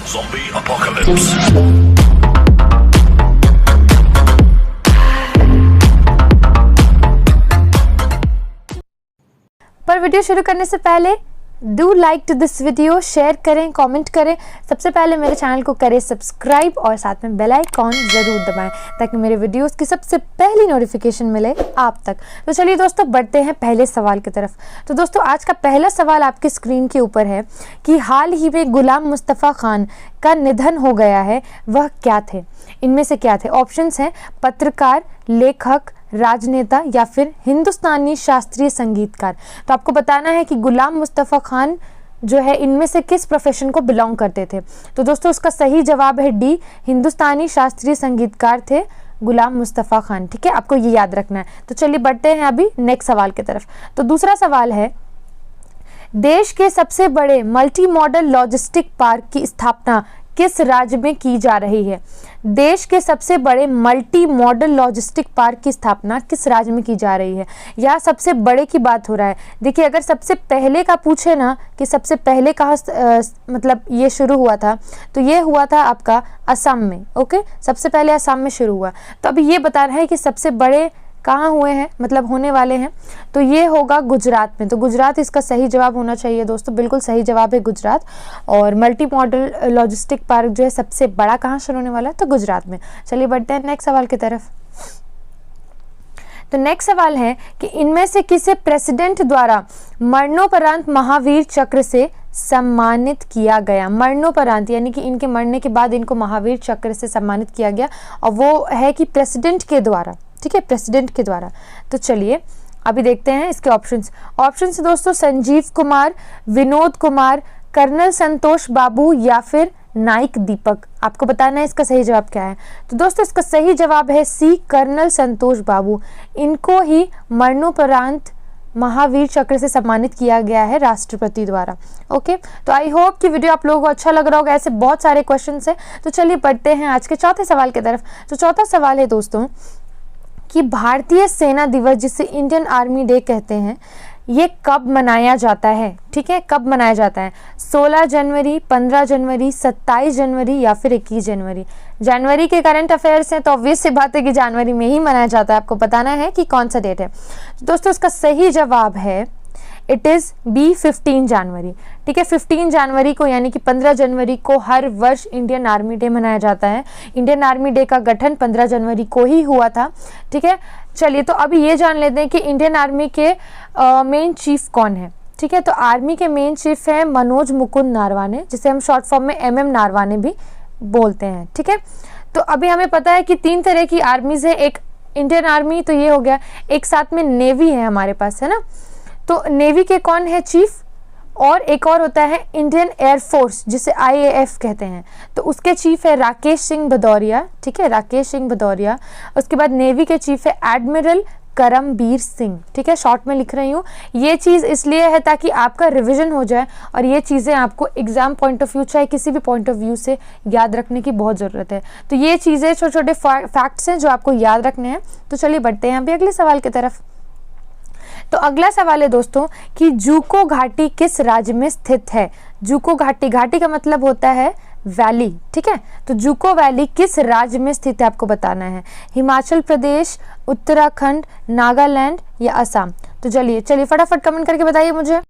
Zombie apocalypse. पर video शुरू करने से पहले do like to this video, share करें, कमेंट करें। सबसे पहले मेरे चैनल को करें सब्सक्राइब और साथ में बेल आइकॉन ज़रूर दबाएं ताकि मेरे वीडियोस की सबसे पहली नोटिफिकेशन मिले आप तक। तो चलिए दोस्तों, बढ़ते हैं पहले सवाल की तरफ। तो दोस्तों, आज का पहला सवाल आपकी स्क्रीन के ऊपर है कि हाल ही में गुलाम मुस्तफ़ा खान का निधन हो गया है, वह क्या थे? इनमें से क्या थे? ऑप्शंस हैं पत्रकार, लेखक, राजनेता या फिर हिंदुस्तानी शास्त्रीय संगीतकार। तो आपको बताना है कि गुलाम मुस्तफ़ा खान जो है इनमें से किस प्रोफेशन को बिलोंग करते थे। तो दोस्तों, उसका सही जवाब है डी, हिंदुस्तानी शास्त्रीय संगीतकार थे गुलाम मुस्तफ़ा खान। ठीक है, आपको ये याद रखना है। तो चलिए बढ़ते हैं अभी नेक्स्ट सवाल की तरफ। तो दूसरा सवाल है, देश के सबसे बड़े मल्टी मॉडल लॉजिस्टिक पार्क की स्थापना किस राज्य में की जा रही है? देश के सबसे बड़े मल्टी मॉडल लॉजिस्टिक पार्क की स्थापना किस राज्य में की जा रही है? या सबसे बड़े की बात हो रहा है। देखिए, अगर सबसे पहले का पूछे ना कि सबसे पहले कहाँ मतलब ये शुरू हुआ था, तो ये हुआ था आपका असम में। ओके, सबसे पहले असम में शुरू हुआ। तो अभी ये बता रहा है कि सबसे बड़े कहाँ हुए हैं, मतलब होने वाले हैं, तो ये होगा गुजरात में। तो गुजरात इसका सही जवाब होना चाहिए दोस्तों, बिल्कुल सही जवाब है गुजरात। और मल्टी मॉडल लॉजिस्टिक पार्क जो है सबसे बड़ा कहाँ शुरू होने वाला है? तो गुजरात में। चलिए बढ़ते हैं नेक्स्ट सवाल की तरफ। तो नेक्स्ट सवाल है कि इनमें से किसे प्रेसिडेंट द्वारा मरणोपरांत महावीर चक्र से सम्मानित किया गया? मरणोपरांत यानी कि इनके मरने के बाद इनको महावीर चक्र से सम्मानित किया गया, और वो है कि प्रेसिडेंट के द्वारा। ठीक है, प्रेसिडेंट के द्वारा। तो चलिए अभी देखते हैं इसके ऑप्शंस दोस्तों, संजीव कुमार, विनोद कुमार, कर्नल संतोष बाबू या फिर नाइक दीपक। आपको बताना है इसका सही जवाब क्या है। तो दोस्तों, इसका सही जवाब है सी, कर्नल संतोष बाबू। इनको ही मरणोपरांत महावीर चक्र से सम्मानित किया गया है राष्ट्रपति द्वारा। ओके, तो आई होप कि वीडियो आप लोगों को अच्छा लग रहा होगा। ऐसे बहुत सारे क्वेश्चन है। तो चलिए बढ़ते हैं आज के चौथे सवाल की तरफ। तो चौथा सवाल है दोस्तों कि भारतीय सेना दिवस, जिसे इंडियन आर्मी डे कहते हैं, ये कब मनाया जाता है? ठीक है, कब मनाया जाता है? 16 जनवरी, 15 जनवरी, 27 जनवरी या फिर 21 जनवरी? जनवरी के करंट अफेयर्स हैं तो ऑब्वियस सी बात है कि जनवरी में ही मनाया जाता है। आपको बताना है कि कौन सा डेट है। तो दोस्तों, इसका सही जवाब है इट इज़ बी, 15 जनवरी। ठीक है, 15 जनवरी को यानी कि 15 जनवरी को हर वर्ष इंडियन आर्मी डे मनाया जाता है। इंडियन आर्मी डे का गठन 15 जनवरी को ही हुआ था। ठीक है, चलिए तो अभी ये जान लेते हैं कि इंडियन आर्मी के मेन चीफ कौन है। ठीक है, तो आर्मी के मेन चीफ है मनोज मुकुंद नारवाने, जिसे हम शॉर्ट फॉर्म में MM नारवाने भी बोलते हैं। ठीक है, तो अभी हमें पता है कि 3 तरह की आर्मीज है। एक इंडियन आर्मी तो ये हो गया, एक साथ में नेवी है हमारे पास, है ना। तो नेवी के कौन है चीफ, और एक और होता है इंडियन एयरफोर्स, जिसे IAF कहते हैं। तो उसके चीफ है राकेश सिंह भदौरिया। ठीक है, राकेश सिंह भदौरिया। उसके बाद नेवी के चीफ है एडमिरल करमबीर सिंह। ठीक है, शॉर्ट में लिख रही हूँ। ये चीज़ इसलिए है ताकि आपका रिवीजन हो जाए, और ये चीज़ें आपको एग्जाम पॉइंट ऑफ व्यू चाहे किसी भी पॉइंट ऑफ व्यू से याद रखने की बहुत ज़रूरत है। तो ये चीज़ें छोटे छोटे फैक्ट्स हैं जो आपको याद रखने हैं। तो चलिए बढ़ते हैं अभी अगले सवाल की तरफ। तो अगला सवाल है दोस्तों कि जूको घाटी किस राज्य में स्थित है? जूको घाटी, घाटी का मतलब होता है वैली। ठीक है, तो जूको वैली किस राज्य में स्थित है आपको बताना है। हिमाचल प्रदेश, उत्तराखंड, नागालैंड या असम? तो चलिए फटाफट कमेंट करके बताइए मुझे।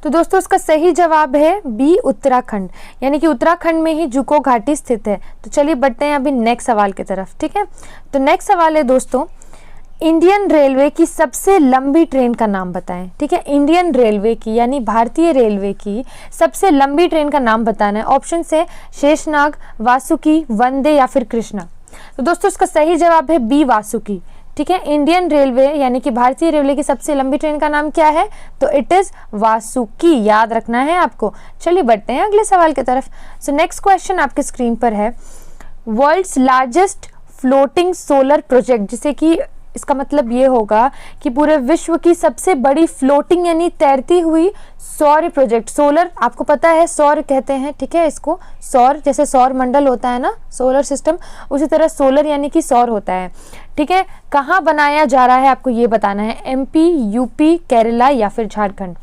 तो दोस्तों, इसका सही जवाब है बी, उत्तराखंड। यानी कि उत्तराखंड में ही जूको घाटी स्थित है। तो चलिए बढ़ते हैं अभी नेक्स्ट सवाल की तरफ। ठीक है, तो नेक्स्ट सवाल है दोस्तों, इंडियन रेलवे की सबसे लंबी ट्रेन का नाम बताएं। ठीक है, इंडियन रेलवे की यानी भारतीय रेलवे की सबसे लंबी ट्रेन का नाम बताना है। ऑप्शन है शेषनाग, वासुकी, वंदे या फिर कृष्णा। तो दोस्तों, इसका सही जवाब है बी, वासुकी। ठीक है, इंडियन रेलवे यानी कि भारतीय रेलवे की सबसे लंबी ट्रेन का नाम क्या है? तो इट इज वासुकी, याद रखना है आपको। चलिए बढ़ते हैं अगले सवाल की तरफ। सो नेक्स्ट क्वेश्चन आपके स्क्रीन पर है, world's largest floating solar project, जिसे कि इसका मतलब ये होगा कि पूरे विश्व की सबसे बड़ी फ्लोटिंग यानी तैरती हुई सौर प्रोजेक्ट। सोलर आपको पता है सौर कहते हैं। ठीक है, इसको सौर, जैसे सौर मंडल होता है ना, सोलर सिस्टम, उसी तरह सोलर यानी कि सौर होता है। ठीक है, कहाँ बनाया जा रहा है आपको ये बताना है, MP, UP, केरला या फिर झारखंड।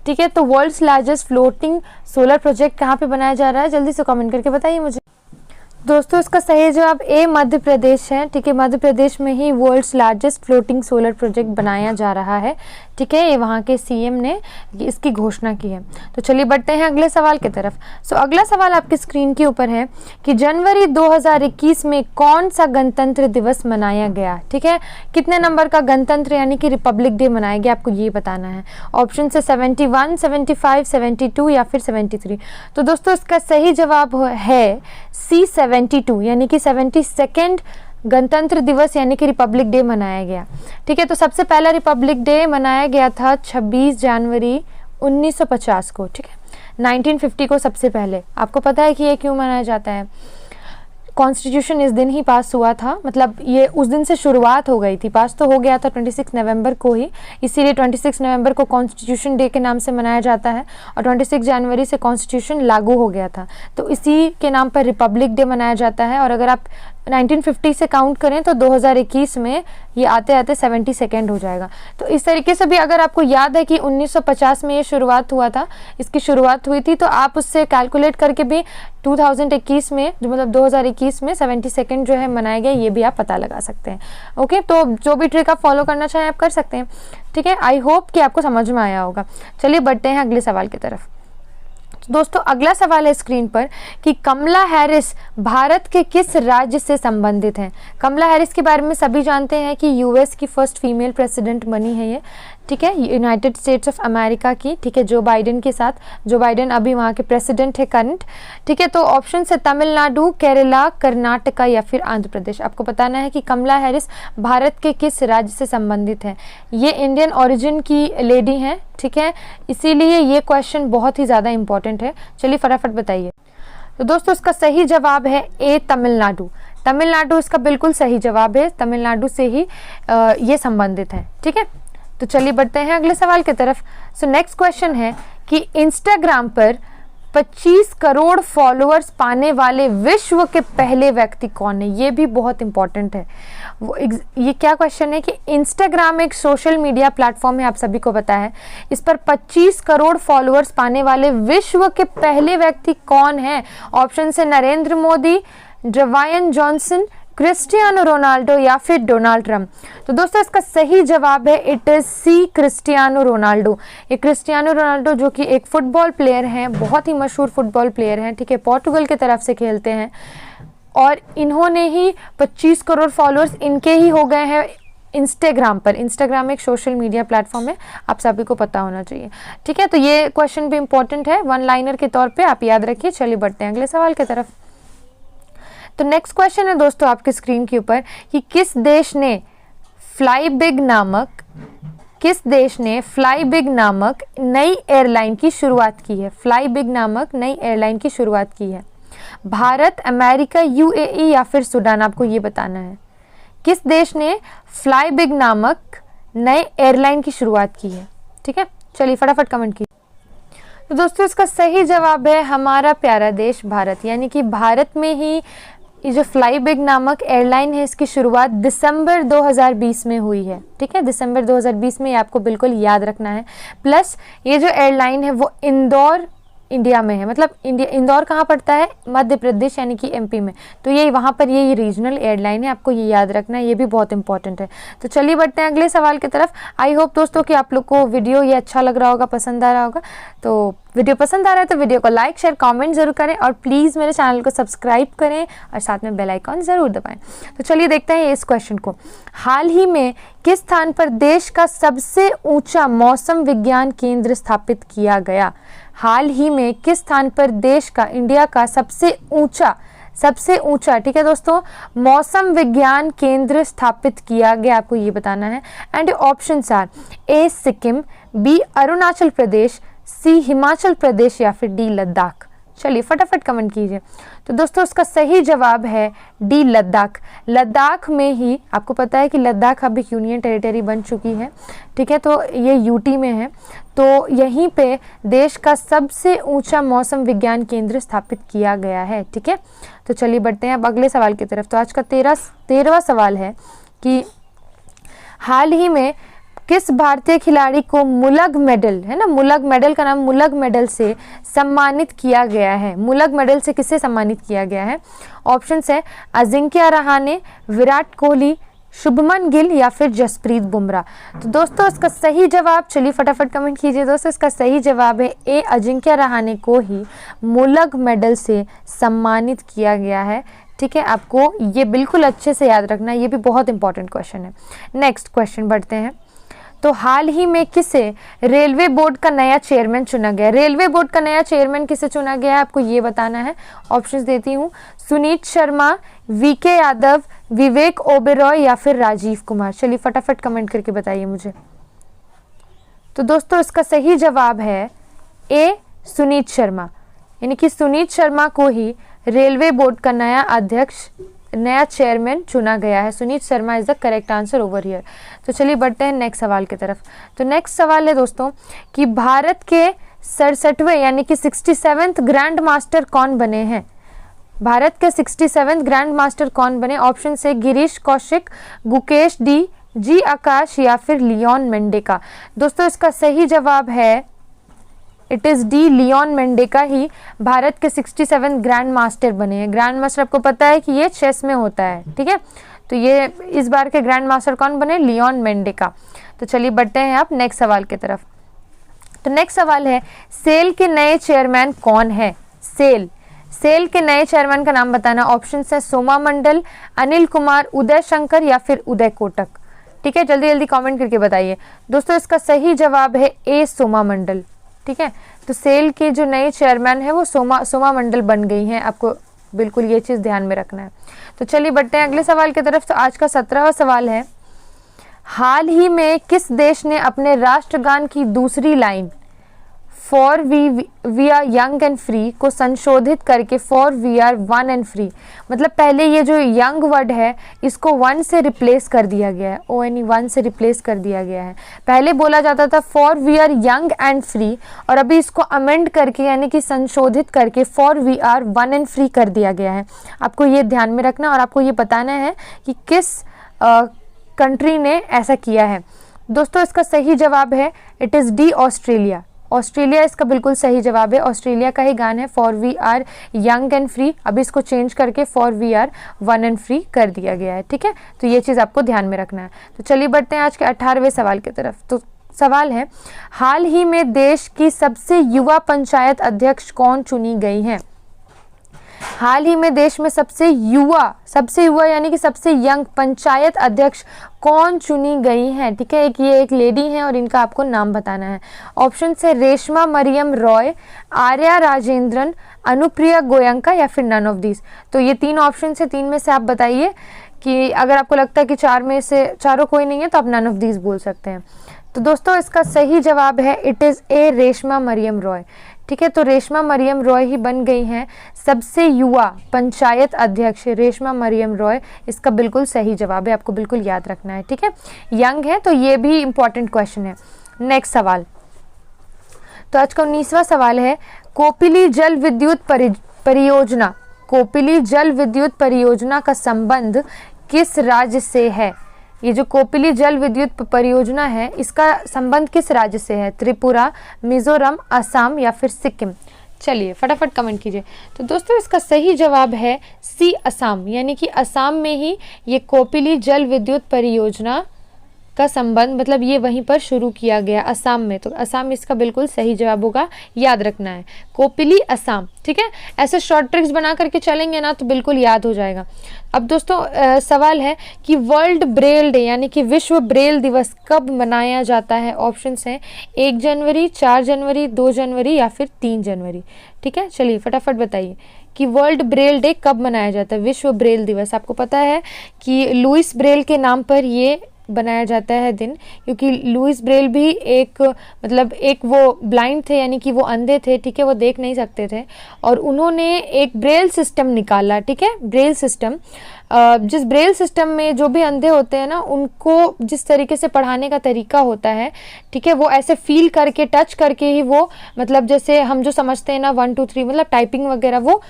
ठीक है। तो world's largest floating solar project कहाँ पे बनाया जा रहा है, जल्दी से कमेंट करके बताइए मुझे। दोस्तों इसका सही जवाब ए मध्य प्रदेश है, ठीक है। मध्य प्रदेश में ही world's largest floating solar project बनाया जा रहा है, ठीक है। ये वहाँ के सीएम ने इसकी घोषणा की है। तो चलिए बढ़ते हैं अगले सवाल की तरफ। अगला सवाल आपकी स्क्रीन के ऊपर है कि जनवरी 2021 में कौन सा गणतंत्र दिवस मनाया गया, ठीक है। कितने नंबर का गणतंत्र यानी कि रिपब्लिक डे मनाया गया, आपको ये बताना है। ऑप्शन से 71, 75, 72 या फिर 73। तो दोस्तों इसका सही जवाब है सी 72 यानी कि 72nd गणतंत्र दिवस यानी कि रिपब्लिक डे मनाया गया, ठीक है। तो सबसे पहला रिपब्लिक डे मनाया गया था 26 जनवरी 1950 को, ठीक है। 1950 को सबसे पहले। आपको पता है कि ये क्यों मनाया जाता है? कॉन्स्टिट्यूशन इस दिन ही पास हुआ था, मतलब ये उस दिन से शुरुआत हो गई थी। पास तो हो गया था 26 नवंबर को ही, इसीलिए 26 नवंबर को कॉन्स्टिट्यूशन डे के नाम से मनाया जाता है और 26 जनवरी से कॉन्स्टिट्यूशन लागू हो गया था, तो इसी के नाम पर रिपब्लिक डे मनाया जाता है। और अगर आप 1950 से काउंट करें तो 2021 में ये आते आते 72nd हो जाएगा। तो इस तरीके से भी अगर आपको याद है कि 1950 में ये शुरुआत हुआ था, इसकी शुरुआत हुई थी, तो आप उससे कैलकुलेट करके भी 2021 में जो मतलब 2021 में 72nd जो है मनाया गया, ये भी आप पता लगा सकते हैं। ओके, तो जो भी ट्रिक आप फॉलो करना चाहें आप कर सकते हैं, ठीक है। आई होप कि आपको समझ में आया होगा। चलिए बढ़ते हैं अगले सवाल की तरफ। दोस्तों अगला सवाल है स्क्रीन पर कि कमला हैरिस भारत के किस राज्य से संबंधित हैं। कमला हैरिस के बारे में सभी जानते हैं कि यूएस की फर्स्ट फीमेल प्रेसिडेंट बनी है ये, ठीक है, यूनाइटेड स्टेट्स ऑफ अमेरिका की, ठीक है, जो बाइडेन के साथ। जो बाइडेन अभी वहाँ के प्रेसिडेंट है करंट, ठीक है। तो ऑप्शन से तमिलनाडु, केरला, कर्नाटका या फिर आंध्र प्रदेश। आपको बताना है कि कमला हैरिस भारत के किस राज्य से संबंधित है। ये इंडियन ओरिजिन की लेडी हैं, ठीक है, इसीलिए ये क्वेश्चन बहुत ही ज़्यादा इंपॉर्टेंट है। चलिए फटाफट बताइए। तो दोस्तों इसका सही जवाब है ए तमिलनाडु। तमिलनाडु इसका बिल्कुल सही जवाब है, तमिलनाडु से ही ये संबंधित है, ठीक है। तो चलिए बढ़ते हैं अगले सवाल की तरफ। नेक्स्ट क्वेश्चन है कि इंस्टाग्राम पर 25 करोड़ फॉलोअर्स पाने वाले विश्व के पहले व्यक्ति कौन है। ये भी बहुत इंपॉर्टेंट है। ये क्या क्वेश्चन है कि इंस्टाग्राम एक सोशल मीडिया प्लेटफॉर्म है, आप सभी को पता है। इस पर 25 करोड़ फॉलोअर्स पाने वाले विश्व के पहले व्यक्ति कौन है। ऑप्शन से Narendra Modi, Dwayne Johnson, Cristiano Ronaldo या फिर डोनाल्ड ट्रम्प। तो दोस्तों इसका सही जवाब है it is C Cristiano Ronaldo. ये क्रिस्टियानो रोनाल्डो जो कि एक फुटबॉल प्लेयर हैं, बहुत ही मशहूर फुटबॉल प्लेयर हैं, ठीक है, पोर्टुगल की तरफ से खेलते हैं और इन्होंने ही 25 करोड़ फॉलोअर्स इनके ही हो गए हैं इंस्टाग्राम पर। इंस्टाग्राम एक सोशल मीडिया प्लेटफॉर्म है, आप सभी को पता होना चाहिए, ठीक है। तो ये क्वेश्चन भी इंपॉर्टेंट है, वन लाइनर के तौर पर आप याद रखिए। चलिए बढ़ते हैं अगले सवाल की तरफ। तो नेक्स्ट क्वेश्चन है दोस्तों आपके स्क्रीन के ऊपर कि किस देश ने फ्लाई बिग नामक नई एयरलाइन की शुरुआत की है। फ्लाई बिग नामक नई एयरलाइन की शुरुआत की है। भारत, अमेरिका, यूएई या फिर सूडान। आपको ये बताना है किस देश ने फ्लाई बिग नामक नई एयरलाइन की शुरुआत की है, ठीक है। चलिए फटाफट कमेंट कीजिए। तो दोस्तों इसका सही जवाब है हमारा प्यारा देश भारत, यानी कि भारत में ही ये जो फ्लाई बिग नामक एयरलाइन है इसकी शुरुआत दिसंबर 2020 में हुई है, ठीक है। दिसंबर 2020 में ये आपको बिल्कुल याद रखना है। प्लस ये जो एयरलाइन है वो इंदौर इंडिया में है, मतलब इंदौर कहाँ पड़ता है, मध्य प्रदेश यानी कि एमपी में। तो ये वहाँ पर ये रीजनल एयरलाइन है, आपको ये याद रखना है, ये भी बहुत इंपॉर्टेंट है। तो चलिए बढ़ते हैं अगले सवाल की तरफ। आई होप दोस्तों कि आप लोग को वीडियो ये अच्छा लग रहा होगा, पसंद आ रहा होगा। तो वीडियो पसंद आ रहा है तो वीडियो को लाइक, शेयर, कमेंट जरूर करें और प्लीज़ मेरे चैनल को सब्सक्राइब करें और साथ में बेल आइकॉन ज़रूर दबाएं। तो चलिए देखते हैं इस क्वेश्चन को। हाल ही में किस स्थान पर देश का सबसे ऊंचा मौसम विज्ञान केंद्र स्थापित किया गया। हाल ही में किस स्थान पर देश का, इंडिया का सबसे ऊंचा, ठीक है दोस्तों, मौसम विज्ञान केंद्र स्थापित किया गया, आपको ये बताना है। And options are A Sikkim, B Arunachal Pradesh, C Himachal Pradesh या फिर डी लद्दाख। चलिए फटाफट कमेंट कीजिए। तो दोस्तों इसका सही जवाब है डी लद्दाख। लद्दाख में ही, आपको पता है कि लद्दाख अब एक यूनियन टेरिटरी बन चुकी है, ठीक है, तो ये यूटी में है। तो यहीं पे देश का सबसे ऊंचा मौसम विज्ञान केंद्र स्थापित किया गया है, ठीक है। तो चलिए बढ़ते हैं अब अगले सवाल की तरफ। तो आज का 13वां सवाल है कि हाल ही में किस भारतीय खिलाड़ी को मुलग मेडल, है ना, मुलग मेडल का नाम मुलग मेडल से सम्मानित किया गया है? मुलग मेडल से किसे सम्मानित किया गया है? ऑप्शंस है अजिंक्य रहाणे, विराट कोहली, शुभमन गिल या फिर जसप्रीत बुमराह। तो दोस्तों इसका सही जवाब, चलिए फटाफट कमेंट कीजिए दोस्तों, इसका सही जवाब है ए, अजिंक्य रहाणे को ही मुलग मेडल से सम्मानित किया गया है। ठीक है, आपको ये बिल्कुल अच्छे से याद रखना है, ये भी बहुत इंपॉर्टेंट क्वेश्चन है। नेक्स्ट क्वेश्चन बढ़ते हैं। तो हाल ही में किसे रेलवे बोर्ड का नया चेयरमैन चुना गया? रेलवे बोर्ड का नया चेयरमैन किसे चुना गया है, आपको ये बताना है। ऑप्शंस देती हूँ, सुनीत शर्मा, वीके यादव, विवेक ओबेरॉय या फिर राजीव कुमार। चलिए फटाफट कमेंट करके बताइए मुझे। तो दोस्तों इसका सही जवाब है ए, सुनीत शर्मा, यानी कि सुनीत शर्मा को ही रेलवे बोर्ड का नया अध्यक्ष, नया चेयरमैन चुना गया है। Sunit Sharma is the correct answer over here. तो चलिए बढ़ते हैं नेक्स्ट सवाल की तरफ। तो नेक्स्ट सवाल है दोस्तों कि भारत के 67वें यानी कि 67th ग्रैंड मास्टर कौन बने हैं? भारत के 67th ग्रैंड मास्टर कौन बने? ऑप्शन से गिरीश कौशिक, गुकेश डी, जी आकाश या फिर लियोन मेंडेका। दोस्तों इसका सही जवाब है इट इज़ डी, लियोन मेंडेका ही भारत के 67 ग्रैंड मास्टर बने हैं। ग्रैंड मास्टर आपको पता है कि ये चेस में होता है, ठीक है। तो ये इस बार के ग्रैंड मास्टर कौन बने? लियोन मेंडेका। तो चलिए बढ़ते हैं आप नेक्स्ट सवाल की तरफ। तो नेक्स्ट सवाल है सेल के नए चेयरमैन कौन है? सेल के नए चेयरमैन का नाम बताना। ऑप्शन है सोमा मंडल, अनिल कुमार, उदय शंकर या फिर उदय कोटक। ठीक है, जल्दी जल्दी कमेंट करके बताइए दोस्तों। इसका सही जवाब है ए, सोमा मंडल। ठीक है, तो सेल के जो नए चेयरमैन है वो सोमा मंडल बन गई हैं। आपको बिल्कुल ये चीज़ ध्यान में रखना है। तो चलिए बढ़ते हैं अगले सवाल की तरफ। तो आज का 17वां सवाल है, हाल ही में किस देश ने अपने राष्ट्रगान की दूसरी line for we are young and free को संशोधित करके for we are one and free, मतलब पहले ये जो यंग वर्ड है इसको वन से रिप्लेस कर दिया गया है, ONE वन से रिप्लेस कर दिया गया है। पहले बोला जाता था for we are young and free और अभी इसको अमेंड करके यानी कि संशोधित करके for we are one and free कर दिया गया है। आपको ये ध्यान में रखना और आपको ये बताना है कि किस कंट्री ने ऐसा किया है। दोस्तों इसका सही जवाब है it is D, Australia. Australia इसका बिल्कुल सही जवाब है। ऑस्ट्रेलिया का ही गान है for we are young and free, अभी इसको चेंज करके for we are one and free कर दिया गया है। ठीक है, तो ये चीज़ आपको ध्यान में रखना है। तो चलिए बढ़ते हैं आज के 18वें सवाल की तरफ। तो सवाल है, हाल ही में देश की सबसे युवा पंचायत अध्यक्ष कौन चुनी गई है? हाल ही में देश में सबसे युवा यानी कि सबसे यंग पंचायत अध्यक्ष कौन चुनी गई हैं? ठीक है, ये एक लेडी हैं और इनका आपको नाम बताना है। ऑप्शन से रेशमा मरियम रॉय, आर्या राजेंद्रन, अनुप्रिया गोयंका या फिर नन ऑफ दिस। तो ये तीन ऑप्शन है, तीन में से आप बताइए कि अगर आपको लगता है कि चार में से चारों कोई नहीं है तो आप नन ऑफ दिस बोल सकते हैं। तो दोस्तों इसका सही जवाब है it is A, Reshma Mariyam Roy. ठीक है, तो रेशमा मरियम रॉय ही बन गई हैं सबसे युवा पंचायत अध्यक्ष। रेशमा मरियम रॉय इसका बिल्कुल सही जवाब है, आपको बिल्कुल याद रखना है। ठीक है, यंग है तो ये भी इंपॉर्टेंट क्वेश्चन है। नेक्स्ट सवाल, तो आज का 19वां सवाल है, कोपिली जल विद्युत परियोजना, कोपिली जल विद्युत परियोजना का संबंध किस राज्य से है? ये जो कोपिली जल विद्युत परियोजना है इसका संबंध किस राज्य से है? त्रिपुरा, मिजोरम, असम या फिर सिक्किम। चलिए फटाफट कमेंट कीजिए। तो दोस्तों इसका सही जवाब है सी, असम, यानी कि असम में ही ये कोपिली जल विद्युत परियोजना का संबंध, मतलब ये वहीं पर शुरू किया गया असम में। तो असम इसका बिल्कुल सही जवाब होगा, याद रखना है कोपिली, असम। ठीक है, ऐसे शॉर्ट ट्रिक्स बना करके चलेंगे ना तो बिल्कुल याद हो जाएगा। अब दोस्तों सवाल है कि वर्ल्ड ब्रेल डे यानी कि विश्व ब्रेल दिवस कब मनाया जाता है? ऑप्शंस हैं 1 जनवरी, 4 जनवरी, 2 जनवरी या फिर 3 जनवरी। ठीक है, चलिए फटाफट बताइए कि वर्ल्ड ब्रेल डे कब मनाया जाता है, विश्व ब्रेल दिवस। आपको पता है कि लुइस ब्रेल के नाम पर ये बनाया जाता है दिन, क्योंकि लुइस ब्रेल भी एक वो ब्लाइंड थे यानी कि वो अंधे थे। ठीक है, वो देख नहीं सकते थे और उन्होंने एक ब्रेल सिस्टम निकाला। ठीक है, ब्रेल सिस्टम, जिस ब्रेल सिस्टम में जो भी अंधे होते हैं ना उनको जिस तरीके से पढ़ाने का तरीका होता है, ठीक है, वो ऐसे फील करके टच करके ही वो, मतलब जैसे हम जो समझते हैं ना 1 2 3 मतलब टाइपिंग वगैरह, वो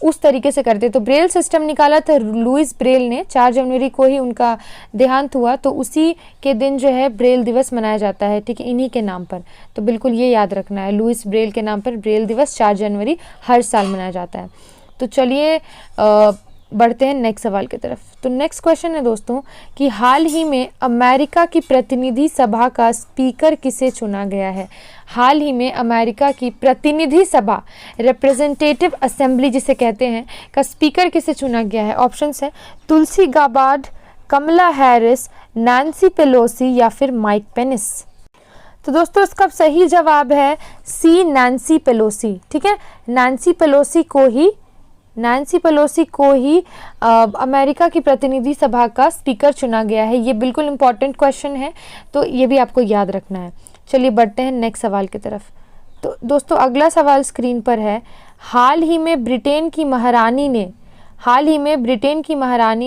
उस तरीके से करते। तो ब्रेल सिस्टम निकाला था लुइस ब्रेल ने, 4 जनवरी को ही उनका देहांत हुआ, तो उसी के दिन जो है ब्रेल दिवस मनाया जाता है, ठीक है, इन्हीं के नाम पर। तो बिल्कुल ये याद रखना है, लुइस ब्रेल के नाम पर ब्रेल दिवस 4 जनवरी हर साल मनाया जाता है। तो चलिए बढ़ते हैं नेक्स्ट सवाल की तरफ। तो नेक्स्ट क्वेश्चन है दोस्तों कि हाल ही में अमेरिका की प्रतिनिधि सभा का स्पीकर किसे चुना गया है। हाल ही में अमेरिका की प्रतिनिधि सभा, रिप्रेजेंटेटिव असेंबली जिसे कहते हैं, का स्पीकर किसे चुना गया है। ऑप्शंस है तुलसी गाबार्ड, कमला हैरिस, नैन्सी पेलोसी या फिर माइक पेनिस। तो दोस्तों इसका सही जवाब है सी, नैन्सी पेलोसी, ठीक है। नैन्सी पेलोसी को ही अमेरिका की प्रतिनिधि सभा का स्पीकर चुना गया है। ये बिल्कुल इम्पॉर्टेंट क्वेश्चन है, तो ये भी आपको याद रखना है। चलिए बढ़ते हैं नेक्स्ट सवाल की तरफ। तो दोस्तों अगला सवाल स्क्रीन पर है, हाल ही में ब्रिटेन की महारानी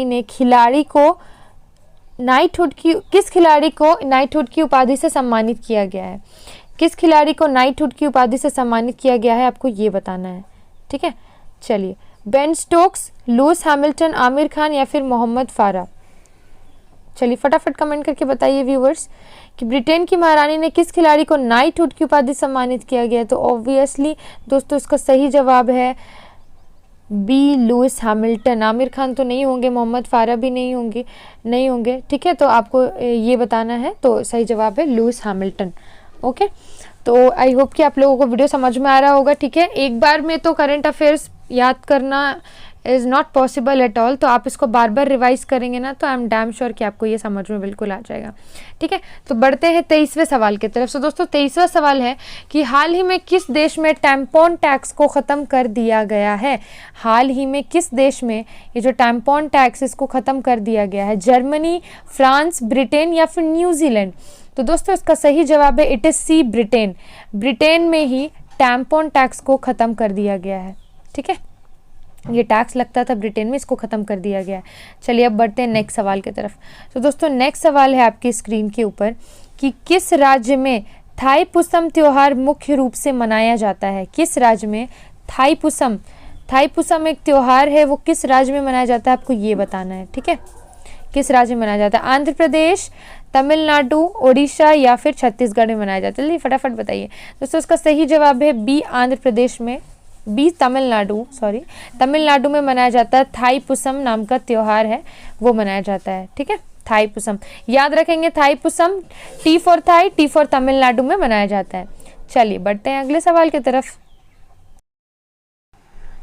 ने खिलाड़ी को किस खिलाड़ी को नाइटहुड की उपाधि से सम्मानित किया गया है। किस खिलाड़ी को नाइटहुड की उपाधि से सम्मानित किया गया है, आपको ये बताना है, ठीक है। चलिए, Ben Stokes, Louis Hamilton, Aamir Khan या फिर मोहम्मद फारा। चलिए फटाफट कमेंट करके बताइए व्यूवर्स कि ब्रिटेन की महारानी ने किस खिलाड़ी को नाइटहुड की उपाधि सम्मानित किया गया है। तो ऑब्वियसली दोस्तों इसका सही जवाब है B, Lewis Hamilton. Aamir Khan तो नहीं होंगे, मोहम्मद फारा भी नहीं होंगे, ठीक है। तो आपको ये बताना है, तो सही जवाब है लुइस हैमिल्टन। ओके, तो आई होप कि आप लोगों को वीडियो समझ में आ रहा होगा, ठीक है। एक बार में तो करंट अफेयर्स याद करना is not possible at all, तो आप इसको बार बार रिवाइज करेंगे ना, तो आई एम डैम श्योर कि आपको ये समझ में बिल्कुल आ जाएगा, ठीक है। तो बढ़ते हैं 23वें सवाल की तरफ। तो दोस्तों 23वां सवाल है कि हाल ही में किस देश में टैम्पॉन टैक्स को ख़त्म कर दिया गया है। हाल ही में किस देश में ये जो टैम्पॉन टैक्स इसको ख़त्म कर दिया गया है। जर्मनी, फ्रांस, ब्रिटेन या फिर न्यूजीलैंड। तो दोस्तों इसका सही जवाब है it is C, Britain. Britain में ही टैम्पॉन टैक्स को ख़त्म कर दिया गया है, ठीक है। ये टैक्स लगता था ब्रिटेन में, इसको ख़त्म कर दिया गया है। चलिए अब बढ़ते हैं नेक्स्ट सवाल की तरफ। तो दोस्तों नेक्स्ट सवाल है आपकी स्क्रीन के ऊपर कि किस राज्य में थाईपुसम त्यौहार मुख्य रूप से मनाया जाता है। किस राज्य में थाईपुसम एक त्यौहार है, वो किस राज्य में मनाया जाता है, आपको ये बताना है, ठीक है। किस राज्य में मनाया जाता है। आंध्र प्रदेश, तमिलनाडु, ओडिशा या फिर छत्तीसगढ़ में मनाया जाता है। जल्दी फटाफट बताइए दोस्तों। इसका सही जवाब है बी, आंध्र प्रदेश में, बी तमिलनाडु में मनाया जाता है। थाईपुसम नाम का त्यौहार है, वो मनाया जाता है, ठीक है। थाईपुसम याद रखेंगे, Thaipusam, T for Thai, T for Tamil Nadu में मनाया जाता है। चलिए बढ़ते हैं अगले सवाल की तरफ।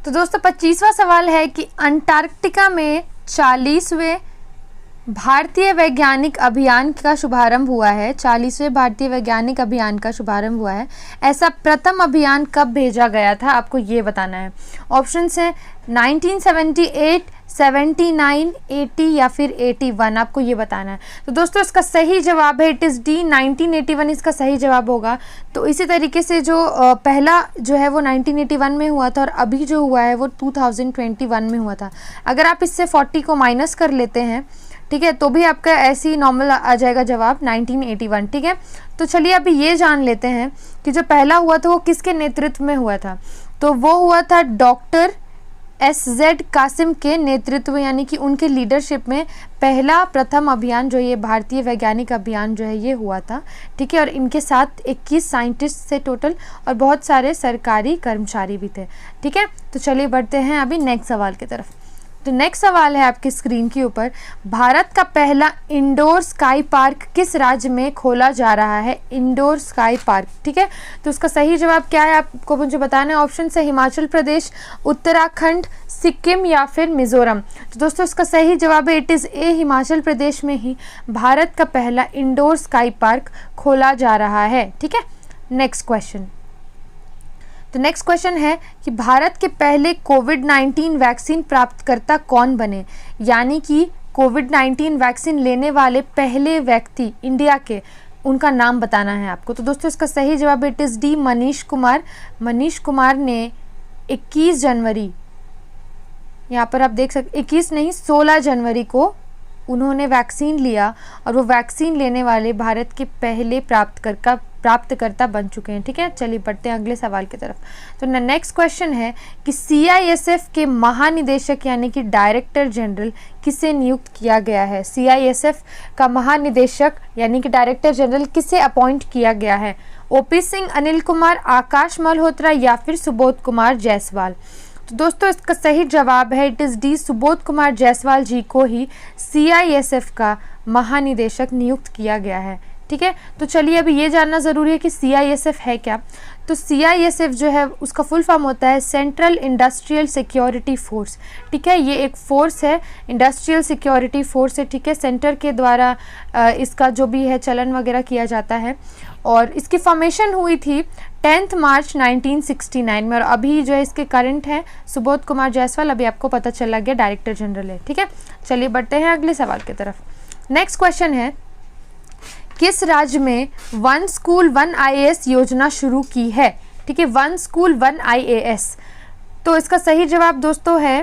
तो दोस्तों 25वां सवाल है कि अंटार्कटिका में 40वें भारतीय वैज्ञानिक अभियान का शुभारंभ हुआ है। 40वें भारतीय वैज्ञानिक अभियान का शुभारंभ हुआ है। ऐसा प्रथम अभियान कब भेजा गया था, आपको ये बताना है। ऑप्शंस हैं 1978, 79, 80 या फिर 81, आपको ये बताना है। तो दोस्तों इसका सही जवाब है इट इज़ डी, 1981 इसका सही जवाब होगा। तो इसी तरीके से जो पहला जो है वो 1981 में हुआ था और अभी जो हुआ है वो 2021 में हुआ था। अगर आप इससे 40 को माइनस कर लेते हैं, ठीक है, तो भी आपका ऐसे ही नॉर्मल आ जाएगा जवाब 1981, ठीक है। तो चलिए अभी ये जान लेते हैं कि जो पहला हुआ था वो किसके नेतृत्व में हुआ था। तो वो हुआ था डॉक्टर SZ कासिम के नेतृत्व, यानी कि उनके लीडरशिप में पहला प्रथम अभियान जो ये भारतीय वैज्ञानिक अभियान जो है ये हुआ था, ठीक है। और इनके साथ 21 साइंटिस्ट थे टोटल और बहुत सारे सरकारी कर्मचारी भी थे, ठीक है। तो चलिए बढ़ते हैं अभी नेक्स्ट सवाल की तरफ। तो नेक्स्ट सवाल है आपकी स्क्रीन के ऊपर, भारत का पहला इंडोर स्काई पार्क किस राज्य में खोला जा रहा है। इंडोर स्काई पार्क, ठीक है। तो उसका सही जवाब क्या है, आपको मुझे बताना है। ऑप्शन है हिमाचल प्रदेश, उत्तराखंड, सिक्किम या फिर मिजोरम। तो दोस्तों इसका सही जवाब है इट इज़ ए, हिमाचल प्रदेश में ही भारत का पहला इंडोर स्काई पार्क खोला जा रहा है, ठीक है। Next question. तो नेक्स्ट क्वेश्चन है कि भारत के पहले कोविड-19 वैक्सीन प्राप्तकर्ता कौन बने, यानी कि कोविड-19 वैक्सीन लेने वाले पहले व्यक्ति इंडिया के, उनका नाम बताना है आपको। तो दोस्तों इसका सही जवाब it is D, Manish Kumar. Manish Kumar ने 21 जनवरी, यहाँ पर आप देख सकते 21 नहीं 16 जनवरी को उन्होंने वैक्सीन लिया और वो वैक्सीन लेने वाले भारत के पहले प्राप्तकर्ता बन चुके हैं। ठीक है, चलिए बढ़ते हैं अगले सवाल की तरफ। तो नेक्स्ट क्वेश्चन है कि CISF के महानिदेशक यानी कि डायरेक्टर जनरल किसे नियुक्त किया गया है? CISF का महानिदेशक यानी कि डायरेक्टर जनरल किसे अपॉइंट किया गया है? OP सिंह, अनिल कुमार, आकाश मल्होत्रा या फिर सुबोध कुमार जायसवाल? तो दोस्तों इसका सही जवाब है it is D, Subodh Kumar Jaiswal ji को ही CISF का महानिदेशक नियुक्त किया गया है। ठीक है, तो चलिए अभी ये जानना ज़रूरी है कि CISF है क्या। तो CISF जो है उसका फुल फॉर्म होता है सेंट्रल इंडस्ट्रियल सिक्योरिटी फोर्स। ठीक है, ये एक फोर्स है, इंडस्ट्रियल सिक्योरिटी फोर्स है। ठीक है, सेंटर के द्वारा इसका जो भी है चलन वगैरह किया जाता है और इसकी फॉर्मेशन हुई थी 10 मार्च 1969 में और अभी जो है इसके करंट हैं सुबोध कुमार जायसवाल। अभी आपको पता चला गया डायरेक्टर जनरल है। ठीक है, चलिए बढ़ते हैं अगले सवाल की तरफ। नेक्स्ट क्वेश्चन है किस राज्य में 1 स्कूल 1 IAS योजना शुरू की है? ठीक है, 1 स्कूल 1 IAS। तो इसका सही जवाब दोस्तों है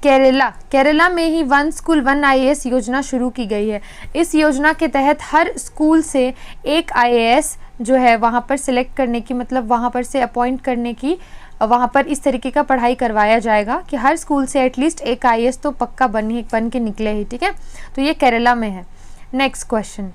केरला। केरला में ही 1 स्कूल 1 IAS योजना शुरू की गई है। इस योजना के तहत हर स्कूल से एक IAS जो है वहाँ पर सिलेक्ट करने की, मतलब वहाँ पर से अपॉइंट करने की, वहाँ पर इस तरीके का पढ़ाई करवाया जाएगा कि हर स्कूल से एटलीस्ट एक IAS तो पक्का बन के निकले ही। ठीक है, तो ये केरला में है। Next question,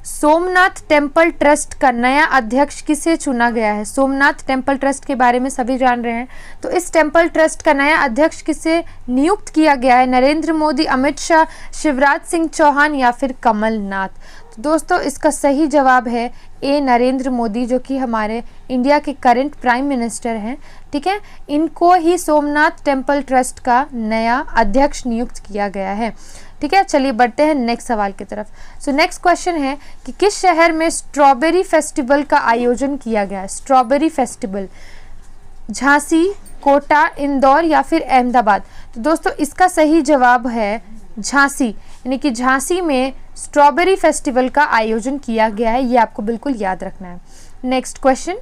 Somnath temple trust का नया अध्यक्ष किसे चुना गया है? सोमनाथ टेम्पल ट्रस्ट के बारे में सभी जान रहे हैं, तो इस टेम्पल ट्रस्ट का नया अध्यक्ष किसे नियुक्त किया गया है? नरेंद्र मोदी, अमित शाह, शिवराज सिंह चौहान या फिर कमलनाथ? तो दोस्तों इसका सही जवाब है ए, नरेंद्र मोदी, जो कि हमारे इंडिया के करंट प्राइम मिनिस्टर हैं। ठीक है, इनको ही सोमनाथ टेम्पल ट्रस्ट का नया अध्यक्ष नियुक्त किया गया है। ठीक है, चलिए बढ़ते हैं नेक्स्ट सवाल की तरफ। सो नेक्स्ट क्वेश्चन है कि किस शहर में स्ट्रॉबेरी फेस्टिवल का आयोजन किया गया है? स्ट्रॉबेरी फेस्टिवल झांसी, कोटा, इंदौर या फिर अहमदाबाद? तो दोस्तों इसका सही जवाब है झांसी, यानी कि झांसी में स्ट्रॉबेरी फेस्टिवल का आयोजन किया गया है। ये आपको बिल्कुल याद रखना है। Next question,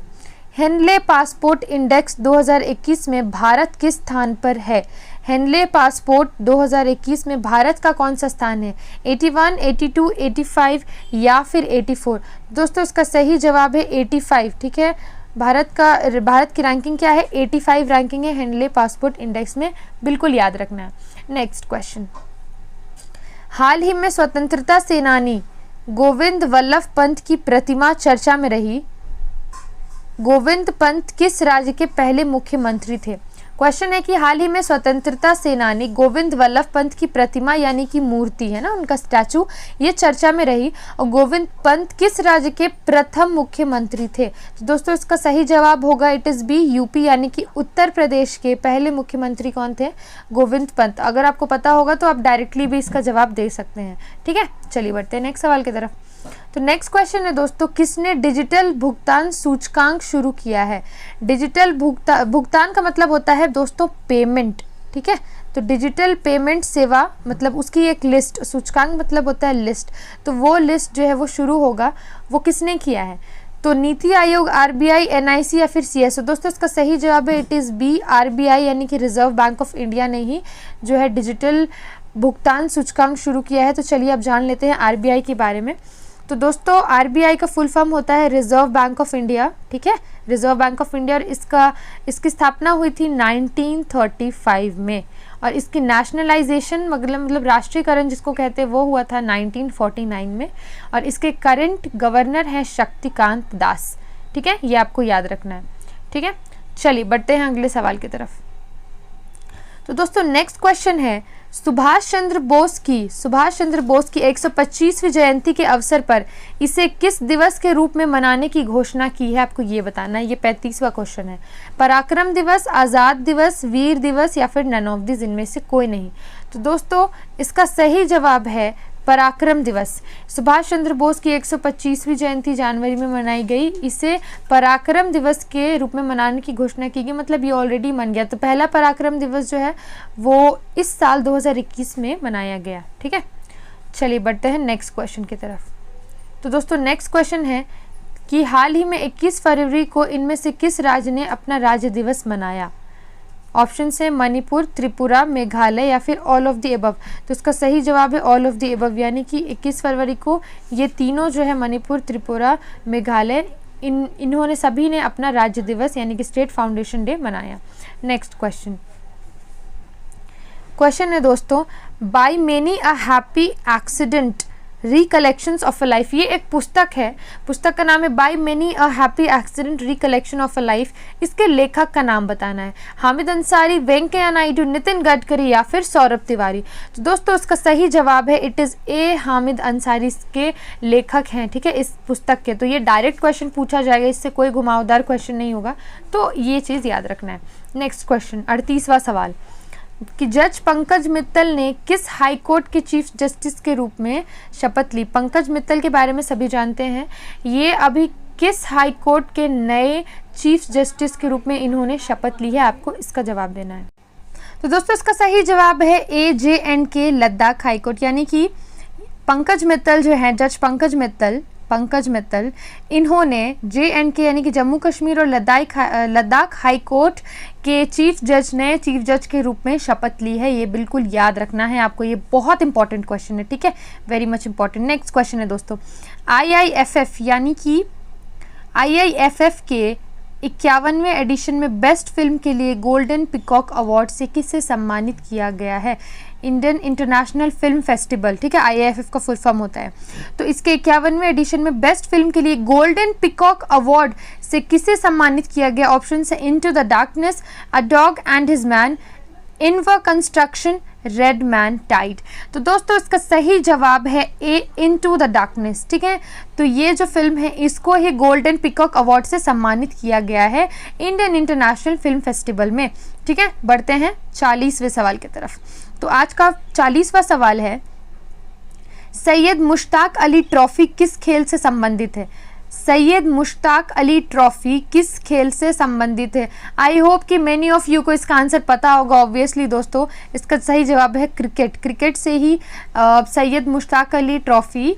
Henley passport index 2021 में भारत किस स्थान पर है? हेनले पासपोर्ट 2021 में भारत का कौन सा स्थान है? 81, 82, 85 या फिर 84? दोस्तों इसका सही जवाब है 85। ठीक है, भारत की रैंकिंग क्या है? 85 रैंकिंग है हेनले पासपोर्ट इंडेक्स में, बिल्कुल याद रखना है। नेक्स्ट क्वेश्चन, हाल ही में स्वतंत्रता सेनानी गोविंद वल्लभ पंत की प्रतिमा चर्चा में रही। गोविंद पंत किस राज्य के पहले मुख्यमंत्री थे? क्वेश्चन है कि हाल ही में स्वतंत्रता सेनानी गोविंद वल्लभ पंत की प्रतिमा यानी कि मूर्ति है ना, उनका स्टैचू, ये चर्चा में रही और गोविंद पंत किस राज्य के प्रथम मुख्यमंत्री थे? तो दोस्तों इसका सही जवाब होगा इट इज़ बी, यूपी, यानी कि उत्तर प्रदेश के पहले मुख्यमंत्री कौन थे? गोविंद पंत। अगर आपको पता होगा तो आप डायरेक्टली भी इसका जवाब दे सकते हैं। ठीक है, चलिए बढ़ते हैं नेक्स्ट सवाल की तरफ। तो नेक्स्ट क्वेश्चन है दोस्तों, किसने डिजिटल भुगतान सूचकांक शुरू किया है? डिजिटल भुगतान का मतलब होता है दोस्तों पेमेंट। ठीक है, तो डिजिटल पेमेंट सेवा मतलब उसकी एक लिस्ट, सूचकांक मतलब होता है लिस्ट, तो वो लिस्ट जो है वो शुरू होगा, वो किसने किया है? तो नीति आयोग, RBI, NIC या फिर CSO? दोस्तों इसका सही जवाब है इट इज़ बी, RBI यानी कि रिजर्व बैंक ऑफ इंडिया ने ही जो है डिजिटल भुगतान सूचकांक शुरू किया है। तो चलिए अब जान लेते हैं RBI के बारे में। तो दोस्तों RBI का फुल फॉर्म होता है रिजर्व बैंक ऑफ इंडिया। ठीक है, रिजर्व बैंक ऑफ इंडिया, और इसकी स्थापना हुई थी 1935 में और इसकी नेशनलाइजेशन मतलब राष्ट्रीयकरण जिसको कहते हैं वो हुआ था 1949 में और इसके करंट गवर्नर हैं शक्तिकांत दास। ठीक है, ये आपको याद रखना है। ठीक है, चलिए बढ़ते हैं अगले सवाल की तरफ। तो दोस्तों नेक्स्ट क्वेश्चन है, सुभाष चंद्र बोस की 125वीं जयंती के अवसर पर इसे किस दिवस के रूप में मनाने की घोषणा की है? आपको ये बताना है। ये 35वां क्वेश्चन है। पराक्रम दिवस, आज़ाद दिवस, वीर दिवस या फिर नन ऑफ दिस, इनमें से कोई नहीं। तो दोस्तों इसका सही जवाब है पराक्रम दिवस। सुभाष चंद्र बोस की 125वीं जयंती जनवरी में मनाई गई, इसे पराक्रम दिवस के रूप में मनाने की घोषणा की गई, मतलब ये ऑलरेडी मन गया। तो पहला पराक्रम दिवस जो है वो इस साल 2021 में मनाया गया। ठीक है, चलिए बढ़ते हैं नेक्स्ट क्वेश्चन की तरफ। तो दोस्तों नेक्स्ट क्वेश्चन है कि हाल ही में 21 फरवरी को इनमें से किस राज्य ने अपना राज्य दिवस मनाया? ऑप्शन से मणिपुर, त्रिपुरा, मेघालय या फिर ऑल ऑफ द एबव। तो इसका सही जवाब है ऑल ऑफ द एबव, यानी कि 21 फरवरी को ये तीनों जो है मणिपुर, त्रिपुरा, मेघालय, इन्होंने सभी ने अपना राज्य दिवस यानी कि स्टेट फाउंडेशन डे मनाया। नेक्स्ट क्वेश्चन है दोस्तों, by many a happy accident recollections of a life. ये एक पुस्तक है, पुस्तक का नाम है by many a happy accident recollection of a life. इसके लेखक का नाम बताना है, हामिद अंसारी, वेंकैया नायडू, नितिन गडकरी या फिर सौरभ तिवारी। तो दोस्तों इसका सही जवाब है इट इज़ ए, हामिद अंसारी के लेखक हैं, ठीक है, इस पुस्तक के। तो ये डायरेक्ट क्वेश्चन पूछा जाएगा, इससे कोई घुमावदार क्वेश्चन नहीं होगा, तो ये चीज़ याद रखना है। नेक्स्ट क्वेश्चन 38वां सवाल कि जज पंकज मित्तल ने किस हाई कोर्ट के चीफ जस्टिस के रूप में शपथ ली। पंकज मित्तल के बारे में सभी जानते हैं, ये अभी किस हाई कोर्ट के नए चीफ जस्टिस के रूप में इन्होंने शपथ ली है, आपको इसका जवाब देना है। तो दोस्तों इसका सही जवाब है AJ&K लद्दाख हाई कोर्ट, यानी कि पंकज मित्तल जो है, जज पंकज मित्तल इन्होंने J&K यानी कि जम्मू कश्मीर और लद्दाख हाई कोर्ट के नए चीफ जज के रूप में शपथ ली है। ये बिल्कुल याद रखना है आपको, ये बहुत इंपॉर्टेंट क्वेश्चन है, ठीक है, very much important. Next question है दोस्तों, IIFF यानी कि IIFF के 51वें एडिशन में बेस्ट फिल्म के लिए गोल्डन पिकॉक अवार्ड से किसे सम्मानित किया गया है। इंडियन इंटरनेशनल फिल्म फेस्टिवल, ठीक है, IIFF का फुल फॉर्म होता है। तो इसके 51वें एडिशन में बेस्ट फिल्म के लिए गोल्डन पिकॉक अवार्ड से किसे सम्मानित किया गया। ऑप्शन है into the darkness, a dog and his man, in व कंस्ट्रक्शन, रेड मैन टाइड। तो दोस्तों इसका सही जवाब है ए, इनटू द डार्कनेस, ठीक है। तो ये जो फिल्म है इसको ही गोल्डन पिकॉक अवार्ड से सम्मानित किया गया है इंडियन इंटरनेशनल फिल्म फेस्टिवल में, ठीक है। बढ़ते हैं 40वें सवाल की तरफ। तो आज का 40वां सवाल है, सैयद मुश्ताक अली ट्रॉफी किस खेल से संबंधित है। सैयद मुश्ताक अली ट्रॉफी किस खेल से संबंधित है। आई होप कि मेनी ऑफ यू को इसका आंसर पता होगा। ऑब्वियसली दोस्तों इसका सही जवाब है क्रिकेट से ही सैयद मुश्ताक अली ट्रॉफी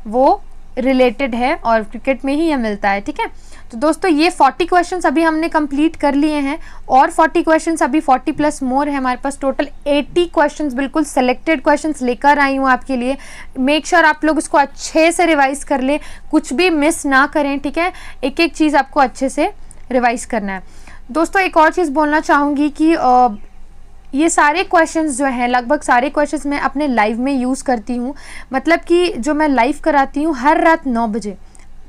वो रिलेटेड है और क्रिकेट में ही यह मिलता है, ठीक है। तो दोस्तों ये 40 क्वेश्चंस अभी हमने कंप्लीट कर लिए हैं और 40 क्वेश्चंस अभी 40 प्लस मोर है हमारे पास, टोटल 80 क्वेश्चंस बिल्कुल सेलेक्टेड क्वेश्चंस लेकर आई हूँ आपके लिए। मेक श्योर आप लोग इसको अच्छे से रिवाइज कर लें, कुछ भी मिस ना करें, ठीक है। एक एक चीज़ आपको अच्छे से रिवाइज करना है। दोस्तों एक और चीज़ बोलना चाहूँगी कि ये सारे क्वेश्चंस जो हैं, लगभग सारे क्वेश्चंस मैं अपने लाइव में यूज़ करती हूँ। मतलब कि जो मैं लाइव कराती हूँ हर रात 9 बजे,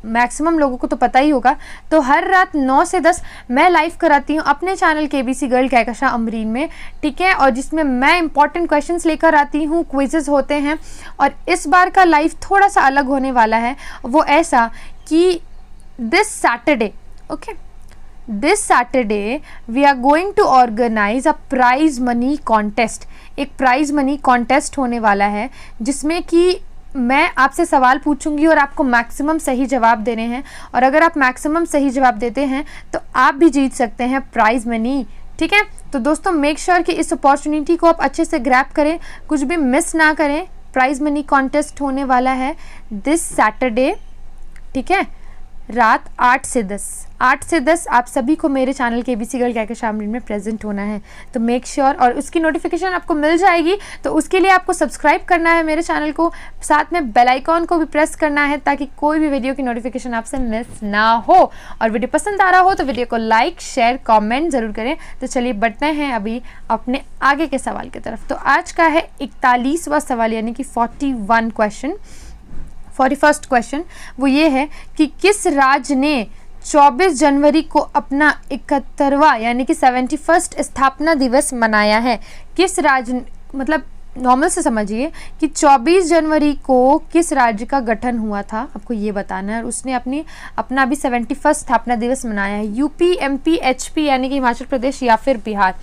मैक्सिमम लोगों को तो पता ही होगा, तो हर रात 9 से 10 मैं लाइव कराती हूँ अपने channel KBC girl Kahkashan Amreen में, ठीक है। और जिसमें मैं इंपॉर्टेंट क्वेश्चंस लेकर आती हूँ, क्विजेज़ होते हैं। और इस बार का लाइव थोड़ा सा अलग होने वाला है, वो ऐसा कि this Saturday, okay, this Saturday we are going to organize a prize money contest. एक प्राइज मनी कॉन्टेस्ट होने वाला है जिसमें कि मैं आपसे सवाल पूछूंगी और आपको मैक्सिमम सही जवाब देने हैं। और अगर आप मैक्सिमम सही जवाब देते हैं तो आप भी जीत सकते हैं प्राइज मनी, ठीक है। तो दोस्तों मेक श्योर कि इस अपॉर्चुनिटी को आप अच्छे से ग्रैब करें, कुछ भी मिस ना करें। प्राइज मनी कॉन्टेस्ट होने वाला है दिस सैटरडे, ठीक है, रात 8 से 10 आप सभी को मेरे channel KBC girl Kahkashan Amreen में प्रेजेंट होना है। तो मेक श्योर, और उसकी नोटिफिकेशन आपको मिल जाएगी। तो उसके लिए आपको सब्सक्राइब करना है मेरे चैनल को, साथ में बेल आइकॉन को भी प्रेस करना है ताकि कोई भी वीडियो की नोटिफिकेशन आपसे मिस ना हो। और वीडियो पसंद आ रहा हो तो वीडियो को लाइक शेयर कॉमेंट ज़रूर करें। तो चलिए बढ़ते हैं अभी अपने आगे के सवाल की तरफ। तो आज का है 41वां सवाल यानी कि 41 क्वेश्चन। 41st क्वेश्चन वो ये है कि किस राज्य ने 24 जनवरी को अपना 71वां यानी कि 71st स्थापना दिवस मनाया है। किस राज्य, मतलब नॉर्मल से समझिए कि 24 जनवरी को किस राज्य का गठन हुआ था, आपको ये बताना है। और उसने अपना अभी 71st स्थापना दिवस मनाया है। UP, MP, HP यानी कि हिमाचल प्रदेश या फिर बिहार।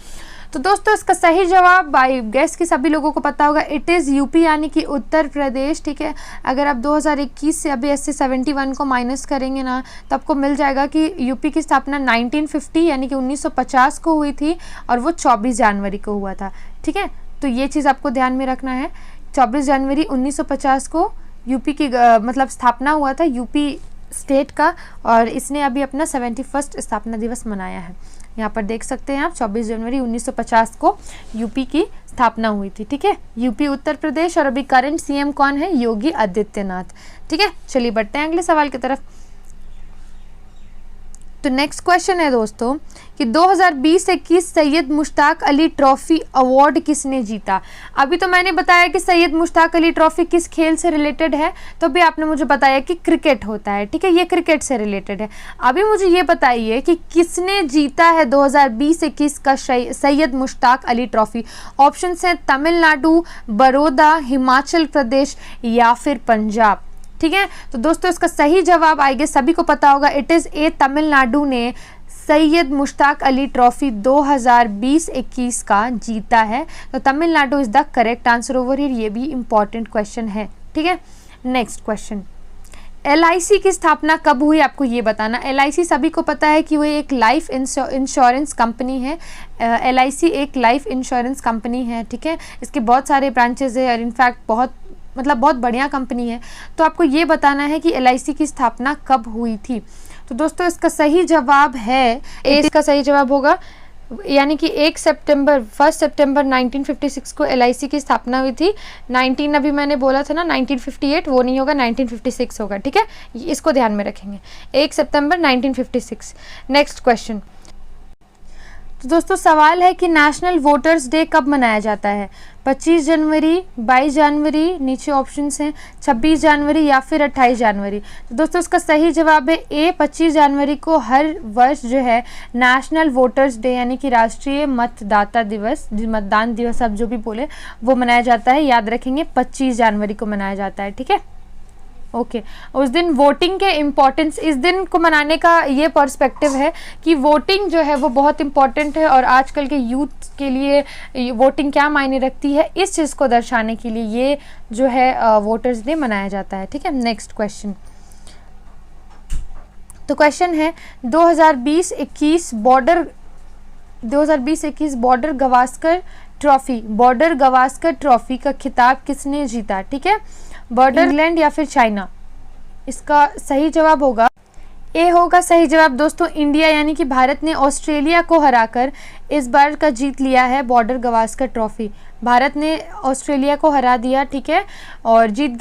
तो दोस्तों इसका सही जवाब आई गेस कि सभी लोगों को पता होगा, इट इज़ UP यानी कि उत्तर प्रदेश, ठीक है। अगर आप 2021 से अभी ऐसे 71 को माइनस करेंगे ना तो आपको मिल जाएगा कि UP की स्थापना 1950 यानी कि 1950 को हुई थी और वो 24 जनवरी को हुआ था, ठीक है। तो ये चीज़ आपको ध्यान में रखना है, 24 जनवरी 1950 को UP की मतलब स्थापना हुआ था UP स्टेट का, और इसने अभी अपना 71st स्थापना दिवस मनाया है। यहाँ पर देख सकते हैं आप 24 जनवरी 1950 को यूपी की स्थापना हुई थी। ठीक है, यूपी उत्तर प्रदेश, और अभी करंट सीएम कौन है? योगी आदित्यनाथ। ठीक है, चलिए बढ़ते हैं अगले सवाल की तरफ। तो नेक्स्ट क्वेश्चन है दोस्तों कि 2020-21 सैयद मुश्ताक अली ट्रॉफी अवार्ड किसने जीता? अभी तो मैंने बताया कि सैयद मुश्ताक अली ट्रॉफी किस खेल से रिलेटेड है, तो अभी आपने मुझे बताया कि क्रिकेट होता है। ठीक है, ये क्रिकेट से रिलेटेड है। अभी मुझे ये बताइए कि किसने जीता है 2020-21 का सैयद मुश्ताक अली ट्रॉफी? ऑप्शन है तमिलनाडु, बड़ौदा, हिमाचल प्रदेश या फिर पंजाब। ठीक है, तो दोस्तों इसका सही जवाब आई गेस सभी को पता होगा, इट इज़ ए तमिलनाडु ने सैयद मुश्ताक अली ट्रॉफी 2020-21 का जीता है। तो Tamil Nadu is the correct answer over here. ये भी इंपॉर्टेंट क्वेश्चन है। ठीक है, नेक्स्ट क्वेश्चन, LIC की स्थापना कब हुई? आपको ये बताना। LIC सभी को पता है कि वो एक लाइफ इंश्योरेंस कंपनी है। LIC एक लाइफ इंश्योरेंस कंपनी है। ठीक है, इसके बहुत सारे ब्रांचेज है और इनफैक्ट बहुत बढ़िया कंपनी है। तो आपको ये बताना है कि LIC की स्थापना कब हुई थी। तो दोस्तों इसका सही जवाब है, इसका सही जवाब होगा यानी कि 1 सितंबर 1956 को LIC की स्थापना हुई थी। 19 अभी मैंने बोला था ना 1958, वो नहीं होगा, 1956 होगा। ठीक है, इसको ध्यान में रखेंगे, 1 सितंबर 1956। नेक्स्ट क्वेश्चन, तो दोस्तों सवाल है कि नेशनल वोटर्स डे कब मनाया जाता है? 25 जनवरी, 22 जनवरी, नीचे ऑप्शंस हैं 26 जनवरी या फिर 28 जनवरी। तो दोस्तों इसका सही जवाब है ए, 25 जनवरी को हर वर्ष जो है नेशनल वोटर्स डे यानी कि राष्ट्रीय मतदाता दिवस, मतदान दिवस आप जो भी बोले, वो मनाया जाता है। याद रखेंगे 25 जनवरी को मनाया जाता है। ठीक है, ओके। उस दिन वोटिंग के इम्पोर्टेंस, इस दिन को मनाने का ये पर्सपेक्टिव है कि वोटिंग जो है वो बहुत इम्पोर्टेंट है और आजकल के यूथ के लिए वोटिंग क्या मायने रखती है, इस चीज़ को दर्शाने के लिए ये जो है वोटर्स डे मनाया जाता है। ठीक है, नेक्स्ट क्वेश्चन, तो क्वेश्चन है 2020-21 बॉर्डर गवास्कर ट्रॉफी का खिताब किसने जीता? ठीक है, बॉर्डर इंग्लैंड या फिर चाइना? इसका सही जवाब होगा ए, होगा सही जवाब दोस्तों इंडिया, यानी कि भारत ने ऑस्ट्रेलिया को हराकर इस बार का जीत लिया है बॉर्डर गवास्कर ट्रॉफी। भारत ने ऑस्ट्रेलिया को हरा दिया। ठीक है, और जीत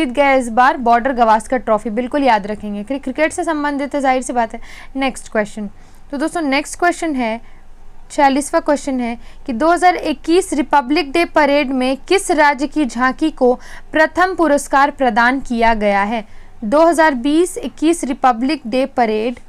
गए इस बार बॉर्डर गवास्कर ट्रॉफी। बिल्कुल याद रखेंगे, क्रिकेट से संबंधित है, जाहिर सी बात है। नेक्स्ट क्वेश्चन, तो दोस्तों नेक्स्ट क्वेश्चन है 46वां क्वेश्चन है कि 2021 रिपब्लिक डे परेड में किस राज्य की झांकी को प्रथम पुरस्कार प्रदान किया गया है? 2020-21 रिपब्लिक डे परेड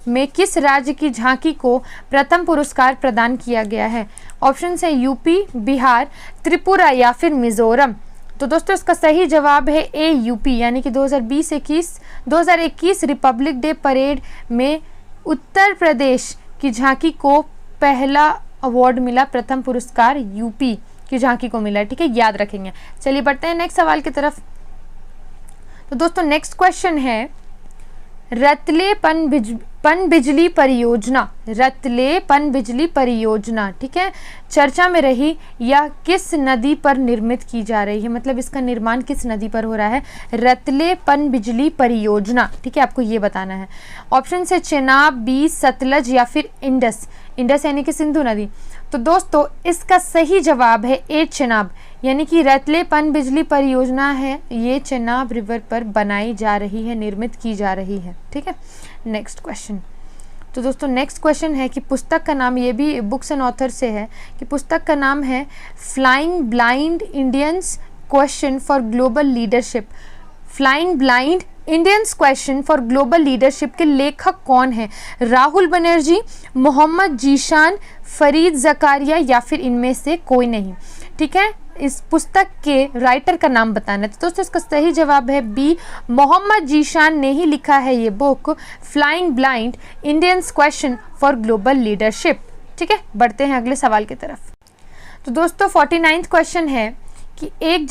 में किस राज्य की झांकी को प्रथम पुरस्कार प्रदान किया गया है? ऑप्शन है यूपी, बिहार, त्रिपुरा या फिर मिजोरम। तो दोस्तों इसका सही जवाब है ए, यूपी, यानी कि 2021 रिपब्लिक डे परेड में उत्तर प्रदेश की झांकी को पहला अवार्ड मिला, प्रथम पुरस्कार यूपी की झांकी को मिला। ठीक है, याद रखेंगे। चलिए बढ़ते हैं नेक्स्ट सवाल की तरफ। तो दोस्तों नेक्स्ट क्वेश्चन है रतले पनबिजली परियोजना, ठीक है, चर्चा में रही या किस नदी पर निर्मित की जा रही है? मतलब इसका निर्माण किस नदी पर हो रहा है? रतले पनबिजली परियोजना। ठीक है, आपको ये बताना है। ऑप्शन है चेनाब, बी सतलज या फिर इंडस यानी कि सिंधु नदी। तो दोस्तों इसका सही जवाब है ए, चेनाब, यानी कि रतले पनबिजली परियोजना है, ये चेनाब रिवर पर बनाई जा रही है, निर्मित की जा रही है। ठीक है, नेक्स्ट क्वेश्चन, तो दोस्तों नेक्स्ट क्वेश्चन है कि पुस्तक का नाम, ये भी बुक्स एंड ऑथर से है, कि पुस्तक का नाम है flying blind Indians question for global leadership. Flying blind Indians question for global leadership के लेखक कौन है? राहुल बनर्जी, मोहम्मद जीशान, फरीद जकारिया या फिर इनमें से कोई नहीं। ठीक है, इस पुस्तक के राइटर का नाम बताना है। तो दोस्तों इसका सही जवाब है बी, मोहम्मद जीशान ने ही लिखा है ये book flying blind Indians question for global leadership. ठीक है, बढ़ते हैं अगले सवाल की तरफ। तो दोस्तों 49वां क्वेश्चन है कि 1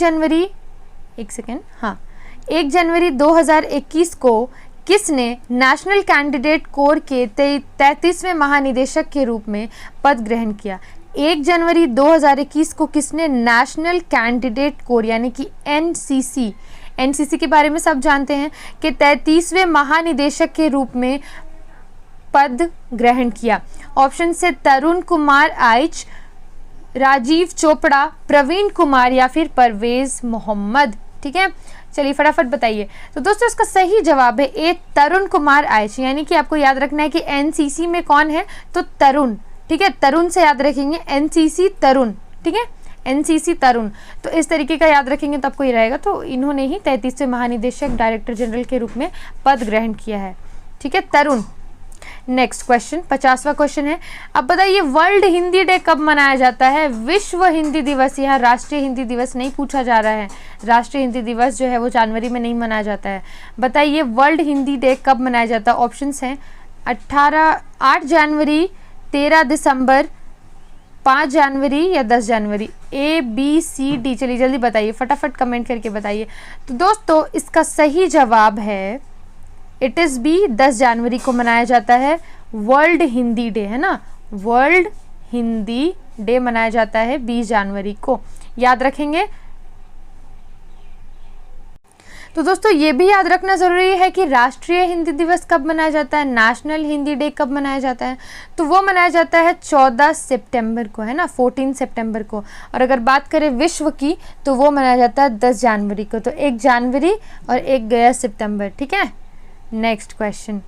जनवरी 2021 को किसने नेशनल कैंडिडेट कोर के 33वें महानिदेशक के रूप में पद ग्रहण किया? 1 जनवरी 2021 को किसने नेशनल कैंडिडेट कोर यानी कि एनसीसी के बारे में सब जानते हैं कि 33वें महानिदेशक के रूप में पद ग्रहण किया? ऑप्शन से तरुण कुमार आइच, राजीव चोपड़ा, प्रवीण कुमार या फिर परवेज मोहम्मद। ठीक है, चलिए फटाफट बताइए। तो दोस्तों इसका सही जवाब है ए, तरुण कुमार आइच। यानी कि आपको याद रखना है कि एनसीसी में कौन है, तो तरुण। ठीक है, तरुण से याद रखेंगे, एनसीसी तरुण। ठीक है, एनसीसी तरुण, तो इस तरीके का याद रखेंगे तो आपको ये रहेगा। तो इन्होंने ही 33वें महानिदेशक डायरेक्टर जनरल के रूप में पद ग्रहण किया है। ठीक है, तरुण। नेक्स्ट क्वेश्चन, 50वां क्वेश्चन है। अब बताइए वर्ल्ड हिंदी डे कब मनाया जाता है? विश्व हिंदी दिवस, यहाँ राष्ट्रीय हिंदी दिवस नहीं पूछा जा रहा है। राष्ट्रीय हिंदी दिवस जो है वो जनवरी में नहीं मनाया जाता है। बताइए वर्ल्ड हिंदी डे कब मनाया जाता है? ऑप्शंस हैं 8 जनवरी, 13 दिसंबर, 5 जनवरी या 10 जनवरी। ए बी सी डी, चलिए जल्दी बताइए, फटाफट कमेंट करके बताइए। तो दोस्तों इसका सही जवाब है इट इज़ बी, 10 जनवरी को मनाया जाता है वर्ल्ड हिंदी डे, है ना। वर्ल्ड हिंदी डे मनाया जाता है 20 जनवरी को, याद रखेंगे। तो दोस्तों ये भी याद रखना ज़रूरी है कि राष्ट्रीय हिंदी दिवस कब मनाया जाता है, नेशनल हिंदी डे कब मनाया जाता है। तो वो मनाया जाता है 14 सितंबर को, है ना, 14 सितंबर को। और अगर बात करें विश्व की तो वो मनाया जाता है 10 जनवरी को। तो 1 जनवरी और 1 गया सितंबर। ठीक है, नेक्स्ट क्वेश्चन,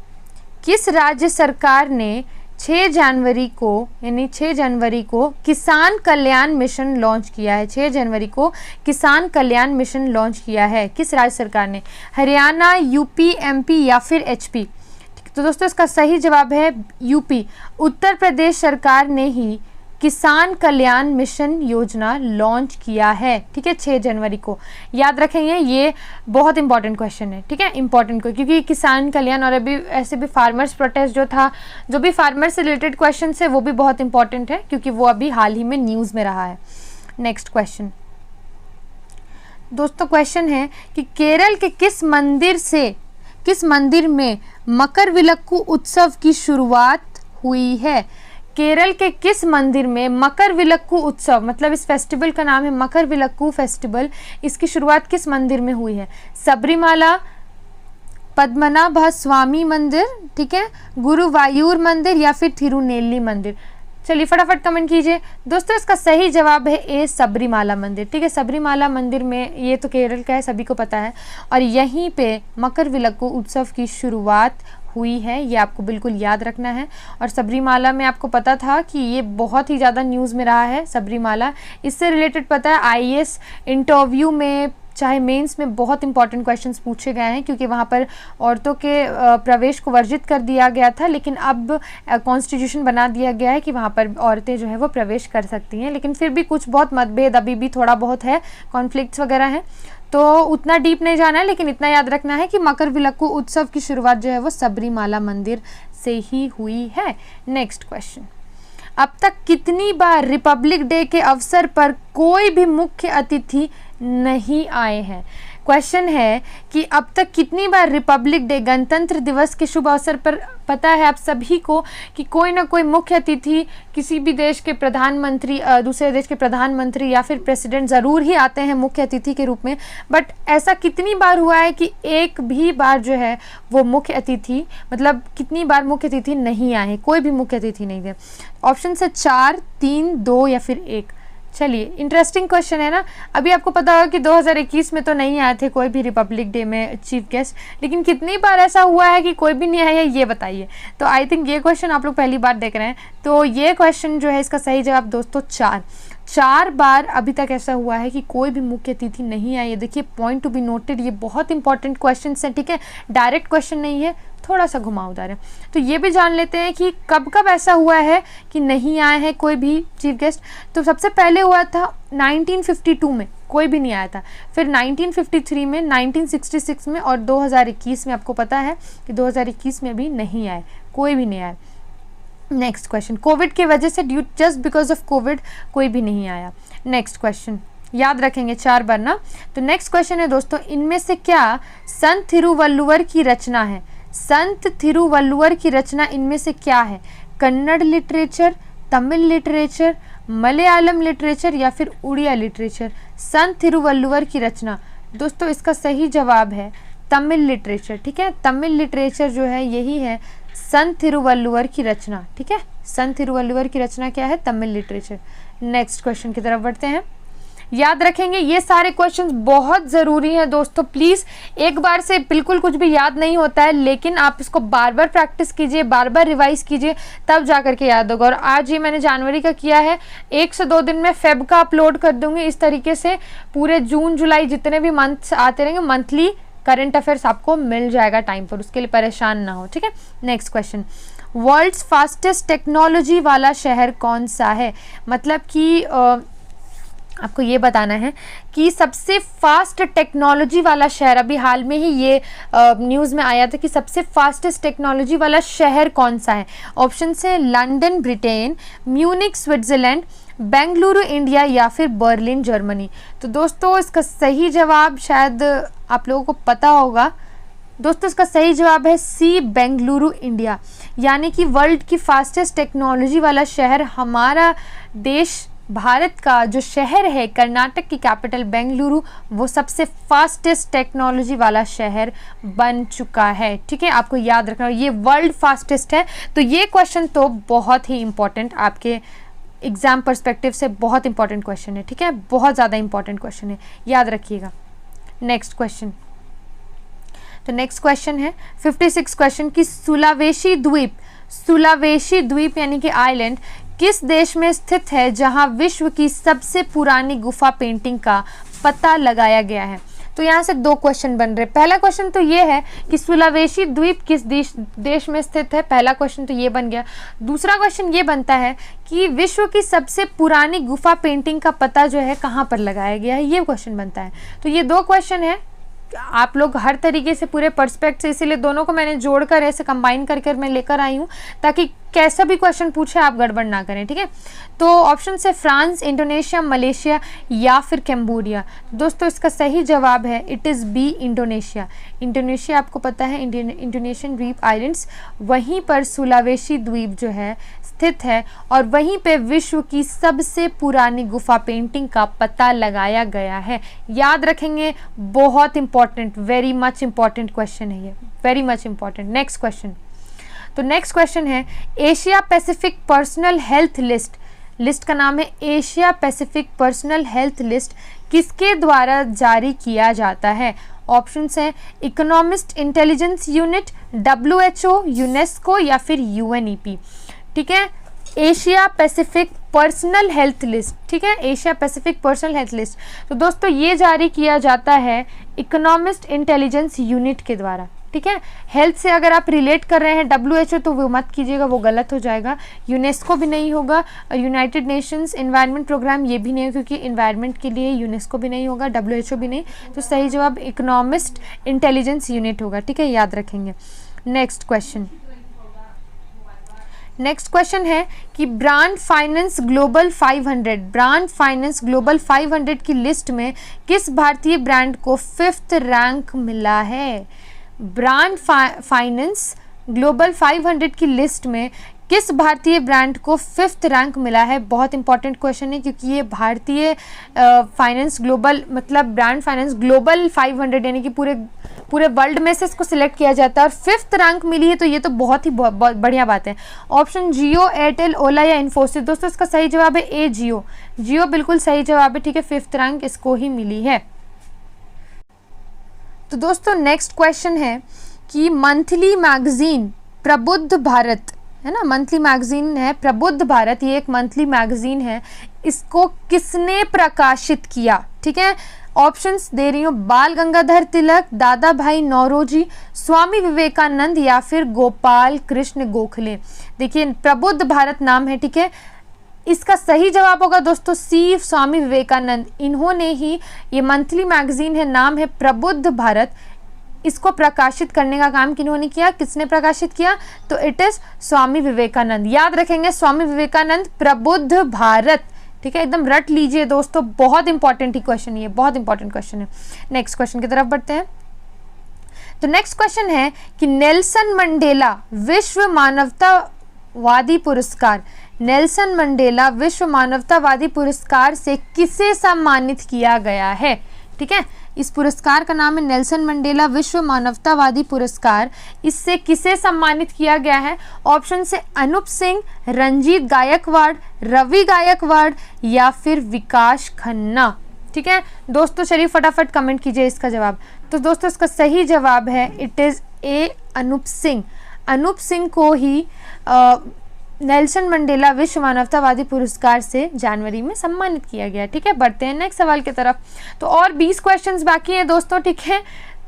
किस राज्य सरकार ने 6 जनवरी को, यानी 6 जनवरी को किसान कल्याण मिशन लॉन्च किया है? 6 जनवरी को किसान कल्याण मिशन लॉन्च किया है किस राज्य सरकार ने? हरियाणा, यूपी, एमपी या फिर एचपी? तो दोस्तों इसका सही जवाब है यूपी। उत्तर प्रदेश सरकार ने ही किसान कल्याण मिशन योजना लॉन्च किया है। ठीक है, 6 जनवरी को, याद रखेंगे। ये बहुत इंपॉर्टेंट क्वेश्चन है। ठीक है, इंपॉर्टेंट को, क्योंकि किसान कल्याण और अभी ऐसे भी फार्मर्स प्रोटेस्ट जो था, जो भी फार्मर से रिलेटेड क्वेश्चन है वो भी बहुत इंपॉर्टेंट है, क्योंकि वो अभी हाल ही में न्यूज़ में रहा है। नेक्स्ट क्वेश्चन दोस्तों, क्वेश्चन है कि केरल के किस मंदिर में मकरविलक्कू उत्सव की शुरुआत हुई है? केरल के किस मंदिर में मकरविलक्कू उत्सव, मतलब इस फेस्टिवल का नाम है मकरविलक्कू फेस्टिवल, इसकी शुरुआत किस मंदिर में हुई है? सबरीमाला, पद्मनाभ स्वामी मंदिर, ठीक है, गुरुवायूर मंदिर या फिर थिरुनेल्ली मंदिर? चलिए फटाफट कमेंट कीजिए। दोस्तों इसका सही जवाब है ए, सबरीमाला मंदिर। ठीक है, सबरीमाला मंदिर में, ये तो केरल का है, सभी को पता है, और यहीं पे मकरविलक्कू उत्सव की शुरुआत हुई है। ये आपको बिल्कुल याद रखना है। और सबरीमाला में आपको पता था कि ये बहुत ही ज़्यादा न्यूज़ में रहा है सबरीमाला। इससे रिलेटेड पता है आईएएस इंटरव्यू में, चाहे मेंस में, बहुत इंपॉर्टेंट क्वेश्चंस पूछे गए हैं, क्योंकि वहाँ पर औरतों के प्रवेश को वर्जित कर दिया गया था, लेकिन अब कॉन्स्टिट्यूशन बना दिया गया है कि वहाँ पर औरतें जो है वो प्रवेश कर सकती हैं। लेकिन फिर भी कुछ बहुत मतभेद अभी भी थोड़ा बहुत है, कॉन्फ्लिक्ट्स वगैरह हैं, तो उतना डीप नहीं जाना है, लेकिन इतना याद रखना है कि मकरविलक्कू उत्सव की शुरुआत जो है वो सबरीमाला मंदिर से ही हुई है। नेक्स्ट क्वेश्चन, अब तक कितनी बार रिपब्लिक डे के अवसर पर कोई भी मुख्य अतिथि नहीं आए हैं? क्वेश्चन है कि अब तक कितनी बार रिपब्लिक डे, गणतंत्र दिवस के शुभ अवसर पर, पता है आप सभी को कि कोई ना कोई मुख्य अतिथि, किसी भी देश के प्रधानमंत्री, दूसरे देश के प्रधानमंत्री या फिर प्रेसिडेंट ज़रूर ही आते हैं मुख्य अतिथि के रूप में। बट ऐसा कितनी बार हुआ है कि एक भी बार जो है वो मुख्य अतिथि, मतलब कितनी बार मुख्य अतिथि नहीं आए हैं, कोई भी मुख्य अतिथि नहीं थे? ऑप्शन है 4, 3, 2 या फिर 1। चलिए, इंटरेस्टिंग क्वेश्चन है ना। अभी आपको पता होगा कि 2021 में तो नहीं आए थे कोई भी रिपब्लिक डे में चीफ गेस्ट, लेकिन कितनी बार ऐसा हुआ है कि कोई भी नहीं आया, ये बताइए। तो आई थिंक ये क्वेश्चन आप लोग पहली बार देख रहे हैं। तो ये क्वेश्चन जो है, इसका सही जवाब दोस्तों 4 बार अभी तक ऐसा हुआ है कि कोई भी मुख्य अतिथि नहीं आई है। देखिए, पॉइंट टू बी नोटेड, ये बहुत इंपॉर्टेंट क्वेश्चन है। ठीक है, डायरेक्ट क्वेश्चन नहीं है, थोड़ा सा घुमावदार है। तो ये भी जान लेते हैं कि कब कब ऐसा हुआ है कि नहीं आए हैं कोई भी चीफ गेस्ट। तो सबसे पहले हुआ था 1952 में, कोई भी नहीं आया था। फिर 1953 में, 1966 में और 2021 में। आपको पता है कि 2021 में भी नहीं आए, कोई भी नहीं आया। नेक्स्ट क्वेश्चन, कोविड की वजह से, जस्ट बिकॉज ऑफ कोविड कोई भी नहीं आया। नेक्स्ट क्वेश्चन याद रखेंगे 4 बार ना। तो नेक्स्ट क्वेश्चन है दोस्तों, इनमें से क्या संत थिरुवल्लुवर की रचना है? संत थिरुवल्लुवर की रचना इनमें से क्या है? Kannada literature, Tamil literature, Malayalam literature या फिर उड़िया लिटरेचर? संत थिरुवल्लुवर की रचना, दोस्तों इसका सही जवाब है तमिल लिटरेचर। ठीक है, तमिल लिटरेचर जो है यही है संत तिरुवल्लुवर की रचना, ठीक है, संत तिरुवल्लुवर की रचना क्या है, तमिल लिटरेचर। नेक्स्ट क्वेश्चन की तरफ बढ़ते हैं। याद रखेंगे ये सारे क्वेश्चंस बहुत ज़रूरी हैं दोस्तों, प्लीज़ एक बार से बिल्कुल कुछ भी याद नहीं होता है, लेकिन आप इसको बार बार प्रैक्टिस कीजिए, बार बार रिवाइज कीजिए, तब जा करके याद होगा। और आज ये मैंने जनवरी का किया है, 1 से 2 दिन में फेब का अपलोड कर दूंगी। इस तरीके से पूरे जून जुलाई जितने भी मंथ्स आते रहेंगे, मंथली करंट अफेयर्स आपको मिल जाएगा टाइम पर, उसके लिए परेशान ना हो, ठीक है। Next question, world's fastest technology वाला शहर कौन सा है? मतलब कि आपको ये बताना है कि सबसे फास्ट टेक्नोलॉजी वाला शहर, अभी हाल में ही ये न्यूज़ में आया था कि सबसे फास्टेस्ट टेक्नोलॉजी वाला शहर कौन सा है। ऑप्शन है London Britain, Munich Switzerland, Bengaluru India या फिर बर्लिन जर्मनी। तो दोस्तों इसका सही जवाब शायद आप लोगों को पता होगा दोस्तों, इसका सही जवाब है सी, बेंगलुरु इंडिया। यानी कि वर्ल्ड की फास्टेस्ट टेक्नोलॉजी वाला शहर हमारा देश भारत का जो शहर है, कर्नाटक की कैपिटल बेंगलुरु, वो सबसे फास्टेस्ट टेक्नोलॉजी वाला शहर बन चुका है, ठीक है। आपको याद रखना ये वर्ल्ड फास्टेस्ट है। तो ये क्वेश्चन तो बहुत ही इंपॉर्टेंट, आपके एग्जाम पर्सपेक्टिव से बहुत इंपॉर्टेंट क्वेश्चन है, ठीक है, बहुत ज़्यादा इंपॉर्टेंट क्वेश्चन है, याद रखिएगा। नेक्स्ट क्वेश्चन, तो नेक्स्ट क्वेश्चन है 56 क्वेश्चन की सुलावेशी द्वीप यानी कि आइलैंड किस देश में स्थित है जहां विश्व की सबसे पुरानी गुफा पेंटिंग का पता लगाया गया है? तो यहाँ से 2 क्वेश्चन बन रहे। पहला क्वेश्चन तो ये है कि सुलावेशी द्वीप किस देश में स्थित है, पहला क्वेश्चन तो ये बन गया। दूसरा क्वेश्चन ये बनता है कि विश्व की सबसे पुरानी गुफा पेंटिंग का पता जो है कहाँ पर लगाया गया है, ये क्वेश्चन बनता है। तो ये 2 क्वेश्चन है, आप लोग हर तरीके से पूरे पर्सपेक्ट से, इसीलिए दोनों को मैंने जोड़कर ऐसे कंबाइन करके मैं लेकर आई हूँ ताकि कैसा भी क्वेश्चन पूछे आप गड़बड़ ना करें, ठीक है। तो ऑप्शन से फ्रांस, इंडोनेशिया, मलेशिया या फिर कैम्बोडिया। दोस्तों इसका सही जवाब है it is B, Indonesia. Indonesia आपको पता है इंडोनेशियन द्वीप आइलैंड्स, वहीं पर सुलावेशी द्वीप जो है स्थित है और वहीं पे विश्व की सबसे पुरानी गुफा पेंटिंग का पता लगाया गया है। याद रखेंगे, बहुत important, very much important question है ये, very much important. Next question, तो नेक्स्ट क्वेश्चन है Asia Pacific personal health list का नाम है Asia Pacific personal health list किसके द्वारा जारी किया जाता है? ऑप्शंस हैं economist intelligence unit, WHO, UNESCO या फिर UNEP, ठीक है। Asia Pacific personal health list, ठीक है, Asia Pacific personal health list. तो दोस्तों ये जारी किया जाता है इकोनॉमिस्ट इंटेलिजेंस यूनिट के द्वारा, ठीक है। हेल्थ से अगर आप रिलेट कर रहे हैं WHO तो वो मत कीजिएगा, वो गलत हो जाएगा। यूनेस्को भी नहीं होगा, यूनाइटेड नेशंस एनवायरनमेंट प्रोग्राम ये भी नहीं, क्योंकि एनवायरनमेंट के लिए यूनेस्को भी नहीं होगा, WHO भी नहीं। तो सही जवाब इकोनॉमिस्ट इंटेलिजेंस यूनिट होगा, ठीक है, याद रखेंगे। नेक्स्ट क्वेश्चन, नेक्स्ट क्वेश्चन है कि ब्रांड फाइनेंस ग्लोबल 500 की लिस्ट में किस भारतीय ब्रांड को 5th रैंक मिला है? ब्रांड फाइनेंस ग्लोबल 500 की लिस्ट में किस भारतीय ब्रांड को 5th रैंक मिला है? बहुत इंपॉर्टेंट क्वेश्चन है, क्योंकि ये भारतीय फाइनेंस ग्लोबल, मतलब ब्रांड फाइनेंस ग्लोबल 500 यानी कि पूरे वर्ल्ड में से इसको सिलेक्ट किया जाता है और 5th रैंक मिली है, तो ये तो बहुत ही बढ़िया बात है। ऑप्शन जियो, एयरटेल, ओला या इन्फोसिस। दोस्तों इसका सही जवाब है ए, जियो बिल्कुल सही जवाब है, ठीक है, 5th रैंक इसको ही मिली है। तो दोस्तों नेक्स्ट क्वेश्चन है कि मंथली मैगजीन प्रबुद्ध भारत है ना, मंथली मैगजीन है प्रबुद्ध भारत, ये एक मंथली मैगजीन है, इसको किसने प्रकाशित किया? ठीक है, ऑप्शंस दे रही हूँ, बाल गंगाधर तिलक, दादा भाई नौरोजी, स्वामी विवेकानंद या फिर गोपाल कृष्ण गोखले। देखिए प्रबुद्ध भारत नाम है, ठीक है, इसका सही जवाब होगा दोस्तों सी, स्वामी विवेकानंद। इन्होंने ही, ये मंथली मैगजीन है, नाम है प्रबुद्ध भारत, इसको प्रकाशित करने का काम किन्होंने किया, किसने प्रकाशित किया? तो इट इज स्वामी विवेकानंद। याद रखेंगे स्वामी विवेकानंद, प्रबुद्ध भारत, ठीक है, एकदम रट लीजिए दोस्तों, बहुत इंपॉर्टेंट ही क्वेश्चन, ये बहुत इंपॉर्टेंट क्वेश्चन है। नेक्स्ट क्वेश्चन की तरफ बढ़ते हैं। तो नेक्स्ट क्वेश्चन है कि नेल्सन मंडेला विश्व मानवतावादी पुरस्कार, नेल्सन मंडेला विश्व मानवतावादी पुरस्कार से किसे सम्मानित किया गया है? ठीक है, इस पुरस्कार का नाम है नेल्सन मंडेला विश्व मानवतावादी पुरस्कार। इससे किसे सम्मानित किया गया है? ऑप्शन से अनूप सिंह, रंजीत गायकवाड़, रवि गायकवाड़ या फिर विकास खन्ना। ठीक है दोस्तों, चलिए फटाफट कमेंट कीजिए इसका जवाब। तो दोस्तों इसका सही जवाब है it is A Anoop Singh. Anoop Singh को ही नेल्सन मंडेला विश्व मानवतावादी पुरस्कार से जनवरी में सम्मानित किया गया। ठीक है, बढ़ते हैं नेक्स्ट सवाल की तरफ। तो और 20 क्वेश्चंस बाकी हैं दोस्तों। ठीक है,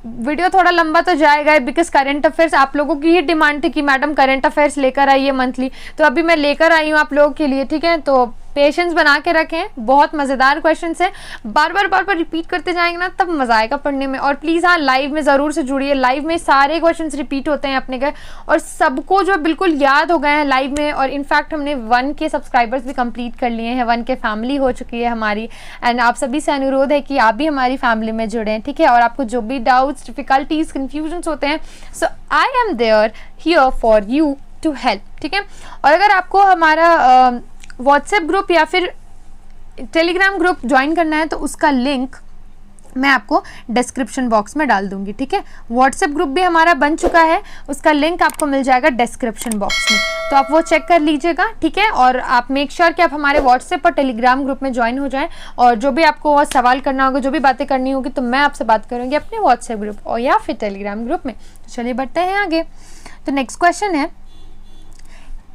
वीडियो थोड़ा लंबा तो जाएगा बिकॉज करंट अफेयर्स आप लोगों की ही डिमांड थी कि मैडम करंट अफेयर्स लेकर आइए मंथली, तो अभी मैं लेकर आई हूँ आप लोगों के लिए। ठीक है, तो पेशेंस बना के रखें, बहुत मज़ेदार क्वेश्चन है, बार बार रिपीट करते जाएंगे ना तब मज़ा आएगा पढ़ने में। और प्लीज़ हाँ लाइव में ज़रूर से जुड़िए, लाइव में सारे क्वेश्चंस रिपीट होते हैं अपने के और सबको जो बिल्कुल याद हो गए हैं लाइव में। और इनफैक्ट हमने 1K सब्सक्राइबर्स भी कंप्लीट कर लिए हैं, 1K फैमिली हो चुकी है हमारी। एंड आप सभी से अनुरोध है कि आप भी हमारी फैमिली में जुड़ें। ठीक है, और आपको जो भी डाउट्स, डिफिकल्टीज, कन्फ्यूजन्स होते हैं, so I am there here for you to help. ठीक है, और अगर आपको हमारा व्हाट्सएप ग्रुप या फिर टेलीग्राम ग्रुप ज्वाइन करना है तो उसका लिंक मैं आपको डिस्क्रिप्शन बॉक्स में डाल दूंगी। ठीक है, व्हाट्सएप ग्रुप भी हमारा बन चुका है, उसका लिंक आपको मिल जाएगा डिस्क्रिप्शन बॉक्स में, तो आप वो चेक कर लीजिएगा। ठीक है, और आप मेक श्योर कि आप हमारे व्हाट्सएप और टेलीग्राम ग्रुप में ज्वाइन हो जाएं और जो भी आपको सवाल करना होगा, जो भी बातें करनी होगी, तो मैं आपसे बात करूँगी अपने व्हाट्सएप ग्रुप और या फिर टेलीग्राम ग्रुप में। तो चलिए बढ़ते हैं आगे। तो नेक्स्ट क्वेश्चन है,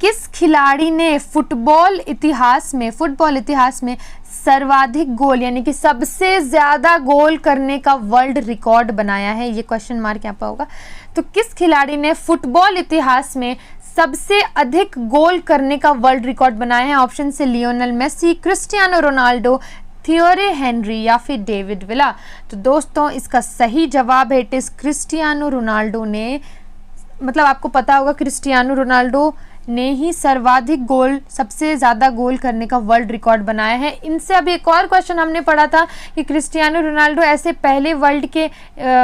किस खिलाड़ी ने फुटबॉल इतिहास में सर्वाधिक गोल यानी कि सबसे ज्यादा गोल करने का वर्ल्ड रिकॉर्ड बनाया है? ये क्वेश्चन मार्क यहाँ पर होगा। तो किस खिलाड़ी ने फुटबॉल इतिहास में सबसे अधिक गोल करने का वर्ल्ड रिकॉर्ड बनाया है? ऑप्शन से Lionel Messi, Cristiano Ronaldo, Thierry Henry या फिर डेविड विला। तो दोस्तों इसका सही जवाब है इट इज क्रिस्टियानो रोनाल्डो ने, मतलब आपको पता होगा क्रिस्टियानो रोनाल्डो ने ही सर्वाधिक गोल, सबसे ज़्यादा गोल करने का वर्ल्ड रिकॉर्ड बनाया है। इनसे अभी एक और क्वेश्चन हमने पढ़ा था कि क्रिस्टियानो रोनाल्डो ऐसे पहले वर्ल्ड के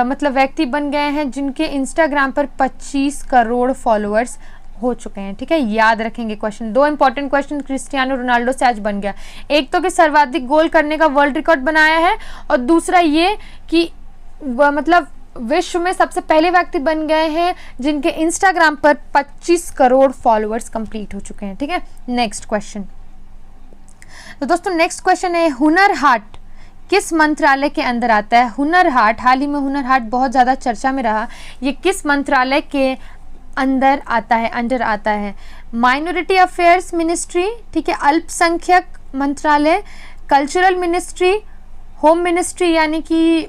मतलब व्यक्ति बन गए हैं जिनके इंस्टाग्राम पर 25 करोड़ फॉलोअर्स हो चुके हैं। ठीक है, याद रखेंगे question. 2 important question Cristiano Ronaldo से आज बन गया, एक तो कि सर्वाधिक गोल करने का वर्ल्ड रिकॉर्ड बनाया है और दूसरा ये कि मतलब विश्व में सबसे पहले व्यक्ति बन गए हैं जिनके इंस्टाग्राम पर 25 करोड़ फॉलोअर्स कंप्लीट हो चुके हैं। ठीक है, नेक्स्ट क्वेश्चन। तो दोस्तों नेक्स्ट क्वेश्चन है, हुनर हाट किस मंत्रालय के अंदर आता है? हुनर हाट, हाल ही में हुनर हाट बहुत ज़्यादा चर्चा में रहा, ये किस मंत्रालय के अंदर आता है? माइनॉरिटी अफेयर्स मिनिस्ट्री, ठीक है, अल्पसंख्यक मंत्रालय, कल्चरल मिनिस्ट्री, होम मिनिस्ट्री यानी कि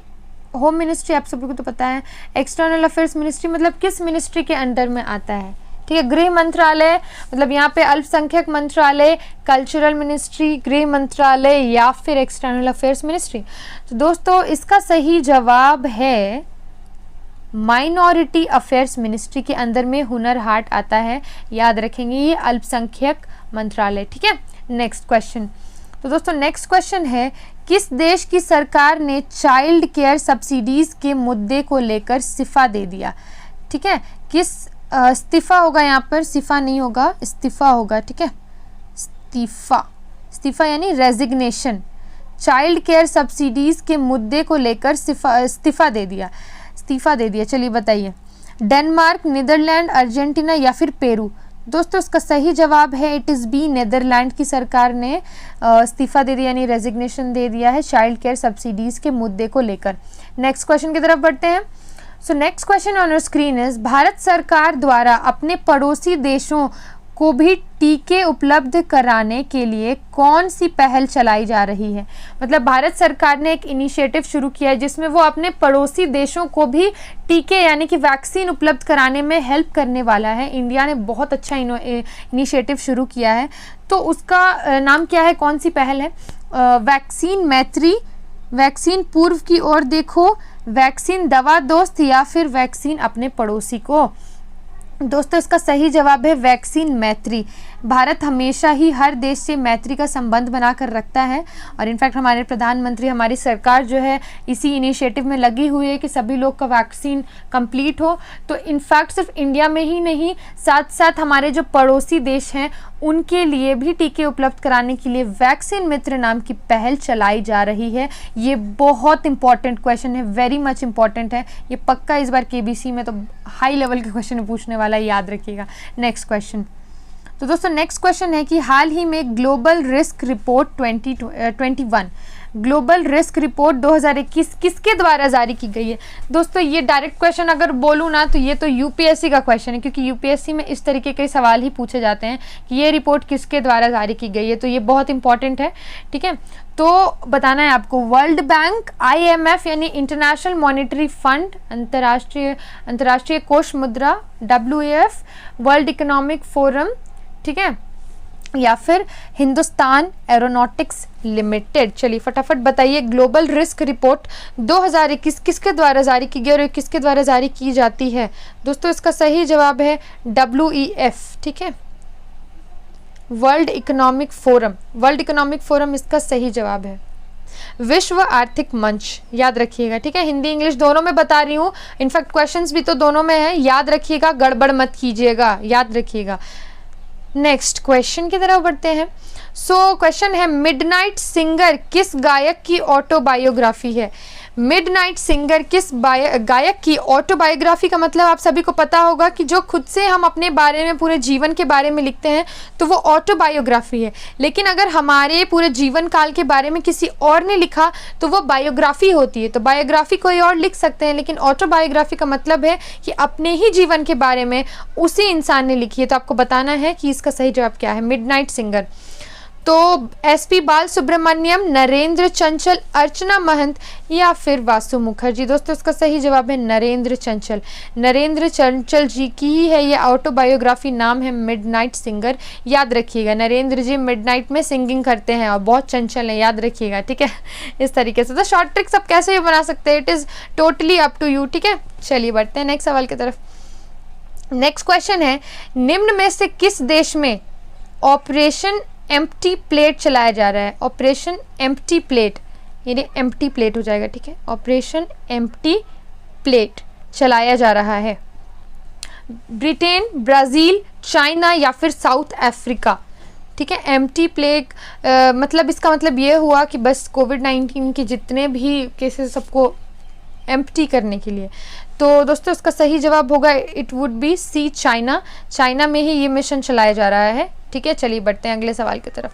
होम मिनिस्ट्री आप सबको तो पता है, एक्सटर्नल अफेयर्स मिनिस्ट्री मतलब किस मिनिस्ट्री के अंडर में आता है? ठीक है, गृह मंत्रालय, मतलब यहाँ पे अल्पसंख्यक मंत्रालय, कल्चरल मिनिस्ट्री, गृह मंत्रालय या फिर एक्सटर्नल अफेयर्स मिनिस्ट्री। तो दोस्तों इसका सही जवाब है माइनॉरिटी अफेयर्स मिनिस्ट्री के अंदर में हुनर हाट आता है, याद रखेंगे ये अल्पसंख्यक मंत्रालय। ठीक है, नेक्स्ट क्वेश्चन। तो दोस्तों नेक्स्ट क्वेश्चन है, किस देश की सरकार ने चाइल्ड केयर सब्सिडीज के मुद्दे को लेकर इस्तीफा दे दिया? ठीक है, किस इस्तीफा होगा यहाँ पर, सिफा नहीं होगा, इस्तीफा होगा। ठीक है, इस्तीफा यानी रेजिग्नेशन। चाइल्ड केयर सब्सिडीज के मुद्दे को लेकर इस्तीफा दे दिया। चलिए बताइए, डेनमार्क, नीदरलैंड, अर्जेंटीना या फिर पेरू? दोस्तों इसका सही जवाब है इट इज़ बी, नीदरलैंड की सरकार ने इस्तीफा दे दिया यानी रेजिग्नेशन दे दिया है चाइल्ड केयर सब्सिडीज के मुद्दे को लेकर। नेक्स्ट क्वेश्चन की तरफ बढ़ते हैं। सो next question on your screen is, Bharat सरकार द्वारा अपने पड़ोसी देशों को भी टीके उपलब्ध कराने के लिए कौन सी पहल चलाई जा रही है? मतलब भारत सरकार ने एक इनिशिएटिव शुरू किया है जिसमें वो अपने पड़ोसी देशों को भी टीके यानी कि वैक्सीन उपलब्ध कराने में हेल्प करने वाला है। इंडिया ने बहुत अच्छा इनिशिएटिव शुरू किया है, तो उसका नाम क्या है, कौन सी पहल है? वैक्सीन मैत्री, वैक्सीन पूर्व की ओर देखो, वैक्सीन दवा दोस्त या फिर वैक्सीन अपने पड़ोसी को? दोस्तों इसका सही जवाब है वैक्सीन मैत्री। भारत हमेशा ही हर देश से मैत्री का संबंध बनाकर रखता है और इनफैक्ट हमारे प्रधानमंत्री, हमारी सरकार जो है इसी इनिशिएटिव में लगी हुई है कि सभी लोग का वैक्सीन कंप्लीट हो। तो इनफैक्ट सिर्फ इंडिया में ही नहीं, साथ साथ हमारे जो पड़ोसी देश हैं उनके लिए भी टीके उपलब्ध कराने के लिए वैक्सीन मित्र नाम की पहल चलाई जा रही है। ये बहुत इंपॉर्टेंट क्वेश्चन है, वेरी मच इंपॉर्टेंट है। ये पक्का इस बार केबीसी में तो हाई लेवल के क्वेश्चन पूछने वाला है, याद रखिएगा। नेक्स्ट क्वेश्चन, तो दोस्तों नेक्स्ट क्वेश्चन है कि हाल ही में global risk report 2021 global risk report 2021 किसके द्वारा जारी की गई है। दोस्तों ये डायरेक्ट क्वेश्चन अगर बोलूँ ना तो ये तो यूपीएससी का क्वेश्चन है, क्योंकि यूपीएससी में इस तरीके के सवाल ही पूछे जाते हैं कि ये रिपोर्ट किसके द्वारा जारी की गई है। तो ये बहुत इंपॉर्टेंट है, ठीक है। तो बताना है आपको, वर्ल्ड बैंक, IMF यानी इंटरनेशनल मॉनेटरी फंड, अंतर्राष्ट्रीय कोष मुद्रा WEF, वर्ल्ड इकोनॉमिक फोरम, ठीक है, या फिर हिंदुस्तान एरोनॉटिक्स लिमिटेड। चलिए फटाफट बताइए, ग्लोबल रिस्क रिपोर्ट 2021 किसके द्वारा जारी की गई और किसके द्वारा जारी की जाती है। दोस्तों इसका सही जवाब है WEF, ठीक है, world economic forum. World economic forum इसका सही जवाब है। विश्व आर्थिक मंच, याद रखिएगा, ठीक है। हिंदी इंग्लिश दोनों में बता रही हूँ, इनफैक्ट क्वेश्चंस भी तो दोनों में है, याद रखिएगा, गड़बड़ मत कीजिएगा, याद रखिएगा। नेक्स्ट क्वेश्चन की तरफ बढ़ते हैं। सो क्वेश्चन है, मिडनाइट सिंगर किस गायक की ऑटोबायोग्राफी है। मिडनाइट सिंगर किस गायक की ऑटोबायोग्राफी का मतलब आप सभी को पता होगा कि जो खुद से हम अपने बारे में, पूरे जीवन के बारे में लिखते हैं तो वो ऑटोबायोग्राफी है। लेकिन अगर हमारे पूरे जीवन काल के बारे में किसी और ने लिखा तो वो बायोग्राफी होती है। तो बायोग्राफी कोई और लिख सकते हैं, लेकिन ऑटोबायोग्राफी का मतलब है कि अपने ही जीवन के बारे में उसी इंसान ने लिखी है। तो आपको बताना है कि इसका सही जवाब क्या है, मिडनाइट सिंगर। तो SP बाल सुब्रमण्यम, नरेंद्र चंचल, अर्चना महंत या फिर वासु मुखर्जी। दोस्तों इसका सही जवाब है नरेंद्र चंचल। नरेंद्र चंचल जी की ही है ये ऑटोबायोग्राफी, नाम है मिडनाइट सिंगर। याद रखिएगा, नरेंद्र जी मिडनाइट में सिंगिंग करते हैं और बहुत चंचल है, याद रखिएगा, ठीक है। इस तरीके से तो शॉर्ट ट्रिक्स आप कैसे भी बना सकते हैं, it is totally up to you, ठीक है। चलिए बढ़ते हैं नेक्स्ट सवाल की तरफ। नेक्स्ट क्वेश्चन है, निम्न में से किस देश में ऑपरेशन एम्प्टी प्लेट चलाया जा रहा है। ऑपरेशन एम्प्टी प्लेट, यानी एम्प्टी प्लेट हो जाएगा, ठीक है। ऑपरेशन एम्प्टी प्लेट चलाया जा रहा है। ब्रिटेन, ब्राज़ील, चाइना या फिर साउथ अफ्रीका, ठीक है। एम्प्टी प्लेट मतलब इसका मतलब ये हुआ कि बस कोविड-19 के जितने भी केसेस सबको एम्प्टी करने के लिए। तो दोस्तों इसका सही जवाब होगा, it would be C, China. China में ही ये मिशन चलाया जा रहा है, ठीक है। चलिए बढ़ते हैं अगले सवाल की तरफ।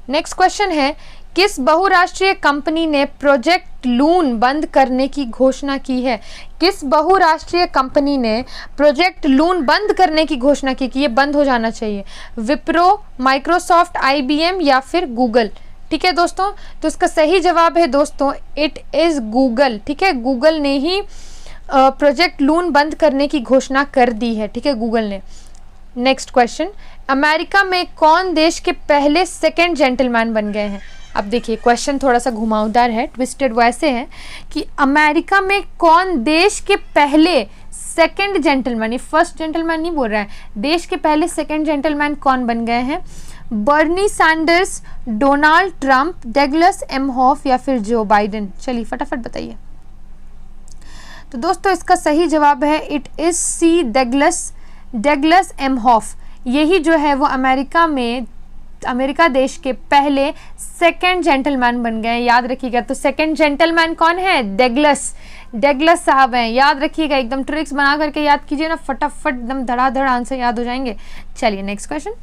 नेक्स्ट क्वेश्चन है, किस बहुराष्ट्रीय कंपनी ने प्रोजेक्ट लून बंद करने की घोषणा की है। किस बहुराष्ट्रीय कंपनी ने प्रोजेक्ट लून बंद करने की घोषणा की कि ये बंद हो जाना चाहिए। विप्रो, माइक्रोसॉफ्ट, IBM या फिर गूगल, ठीक है दोस्तों। तो इसका सही जवाब है दोस्तों, इट इज़ गूगल, ठीक है। गूगल ने ही प्रोजेक्ट लून बंद करने की घोषणा कर दी है, ठीक है, गूगल ने। नेक्स्ट क्वेश्चन, अमेरिका में कौन देश के पहले सेकंड जेंटलमैन बन गए हैं। अब देखिए क्वेश्चन थोड़ा सा घुमावदार है, ट्विस्टेड वैसे है कि अमेरिका में कौन देश के पहले सेकंड जेंटलमैन, ये फर्स्ट जेंटलमैन नहीं बोल रहा है, देश के पहले सेकंड जेंटलमैन कौन बन गए हैं। Bernie Sanders, Donald Trump, Douglas Emhoff या फिर जो बाइडेन। चलिए फटाफट बताइए। तो दोस्तों इसका सही जवाब है, it is C, Douglas Emhoff. यही जो है वो अमेरिका देश के पहले सेकंड जेंटलमैन बन गए, याद रखिएगा। तो सेकंड जेंटलमैन कौन है, डगलस साहब हैं, याद रखिएगा। एकदम ट्रिक्स बना करके याद कीजिए ना, फटाफट एकदम धड़ाधड़ आंसर याद हो जाएंगे। चलिए नेक्स्ट क्वेश्चन।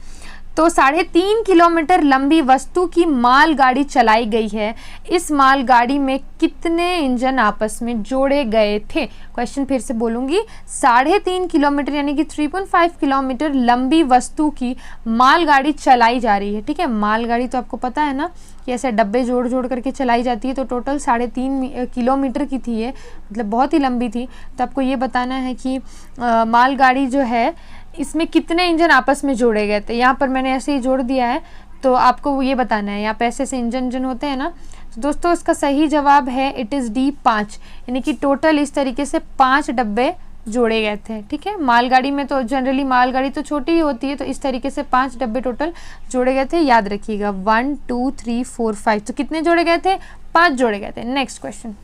तो 3.5 किलोमीटर लंबी वस्तु की मालगाड़ी चलाई गई है। इस मालगाड़ी में कितने इंजन आपस में जोड़े गए थे। क्वेश्चन फिर से बोलूँगी, 3.5 किलोमीटर यानी कि 3.5 किलोमीटर लंबी वस्तु की मालगाड़ी चलाई जा रही है, ठीक है। मालगाड़ी तो आपको पता है ना कि ऐसे डब्बे जोड़ जोड़ करके चलाई जाती है। तो टोटल 3.5 किलोमीटर की थी ये, मतलब बहुत ही लंबी थी। तो आपको ये बताना है कि मालगाड़ी जो है इसमें कितने इंजन आपस में जोड़े गए थे। यहाँ पर मैंने ऐसे ही जोड़ दिया है, तो आपको ये बताना है। यहाँ पे ऐसे इंजन होते हैं ना। तो दोस्तों इसका सही जवाब है, इट इज़ D, 5, यानी कि टोटल इस तरीके से 5 डब्बे जोड़े गए थे। ठीक है, मालगाड़ी में तो जनरली मालगाड़ी तो छोटी ही होती है, तो इस तरीके से 5 डब्बे टोटल जोड़े गए थे, याद रखिएगा 1 2 3 4 5। तो कितने जोड़े गए थे? 5 जोड़े गए थे। नेक्स्ट क्वेश्चन,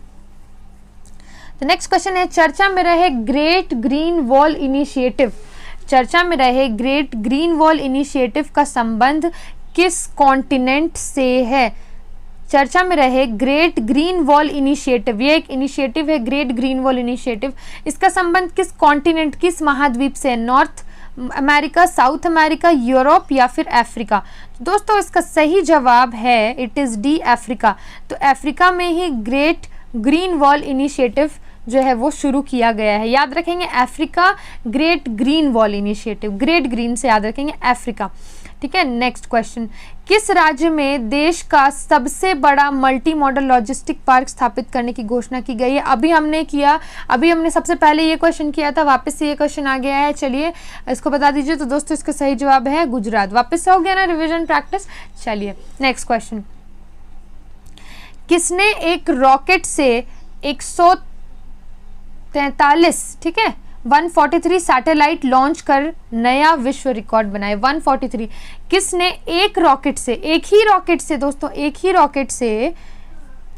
तो नेक्स्ट क्वेश्चन है, चर्चा में रहे ग्रेट ग्रीन वॉल इनिशिएटिव, चर्चा में रहे ग्रेट ग्रीन वॉल इनिशिएटिव का संबंध किस कॉन्टिनेंट से है? चर्चा में रहे ग्रेट ग्रीन वॉल इनिशिएटिव, ये एक इनिशिएटिव है ग्रेट ग्रीन वॉल इनिशिएटिव, इसका संबंध किस कॉन्टिनेंट, किस महाद्वीप से? North America, south America, Europe या फिर अफ्रीका? तो दोस्तों इसका सही जवाब है इट इज़ डी, अफ्रीका। तो अफ्रीका में ही ग्रेट ग्रीन वॉल इनिशिएटिव जो है वो शुरू किया गया है। याद रखेंगे Africa great green wall initiative, great green से याद रखेंगे अफ्रीका। ठीक है, नेक्स्ट क्वेश्चन, किस राज्य में देश का सबसे बड़ा मल्टी मॉडल लॉजिस्टिक पार्क स्थापित करने की घोषणा की गई है? अभी हमने सबसे पहले ये क्वेश्चन किया था, वापस से ये क्वेश्चन आ गया है, चलिए इसको बता दीजिए। तो दोस्तों इसका सही जवाब है गुजरात। वापस से हो गया ना रिवीजन प्रैक्टिस। चलिए नेक्स्ट क्वेश्चन, किसने एक रॉकेट से 143, ठीक है 143 सैटेलाइट लॉन्च कर नया विश्व रिकॉर्ड बनाए? 143, किसने एक रॉकेट से, एक ही रॉकेट से दोस्तों, एक ही रॉकेट से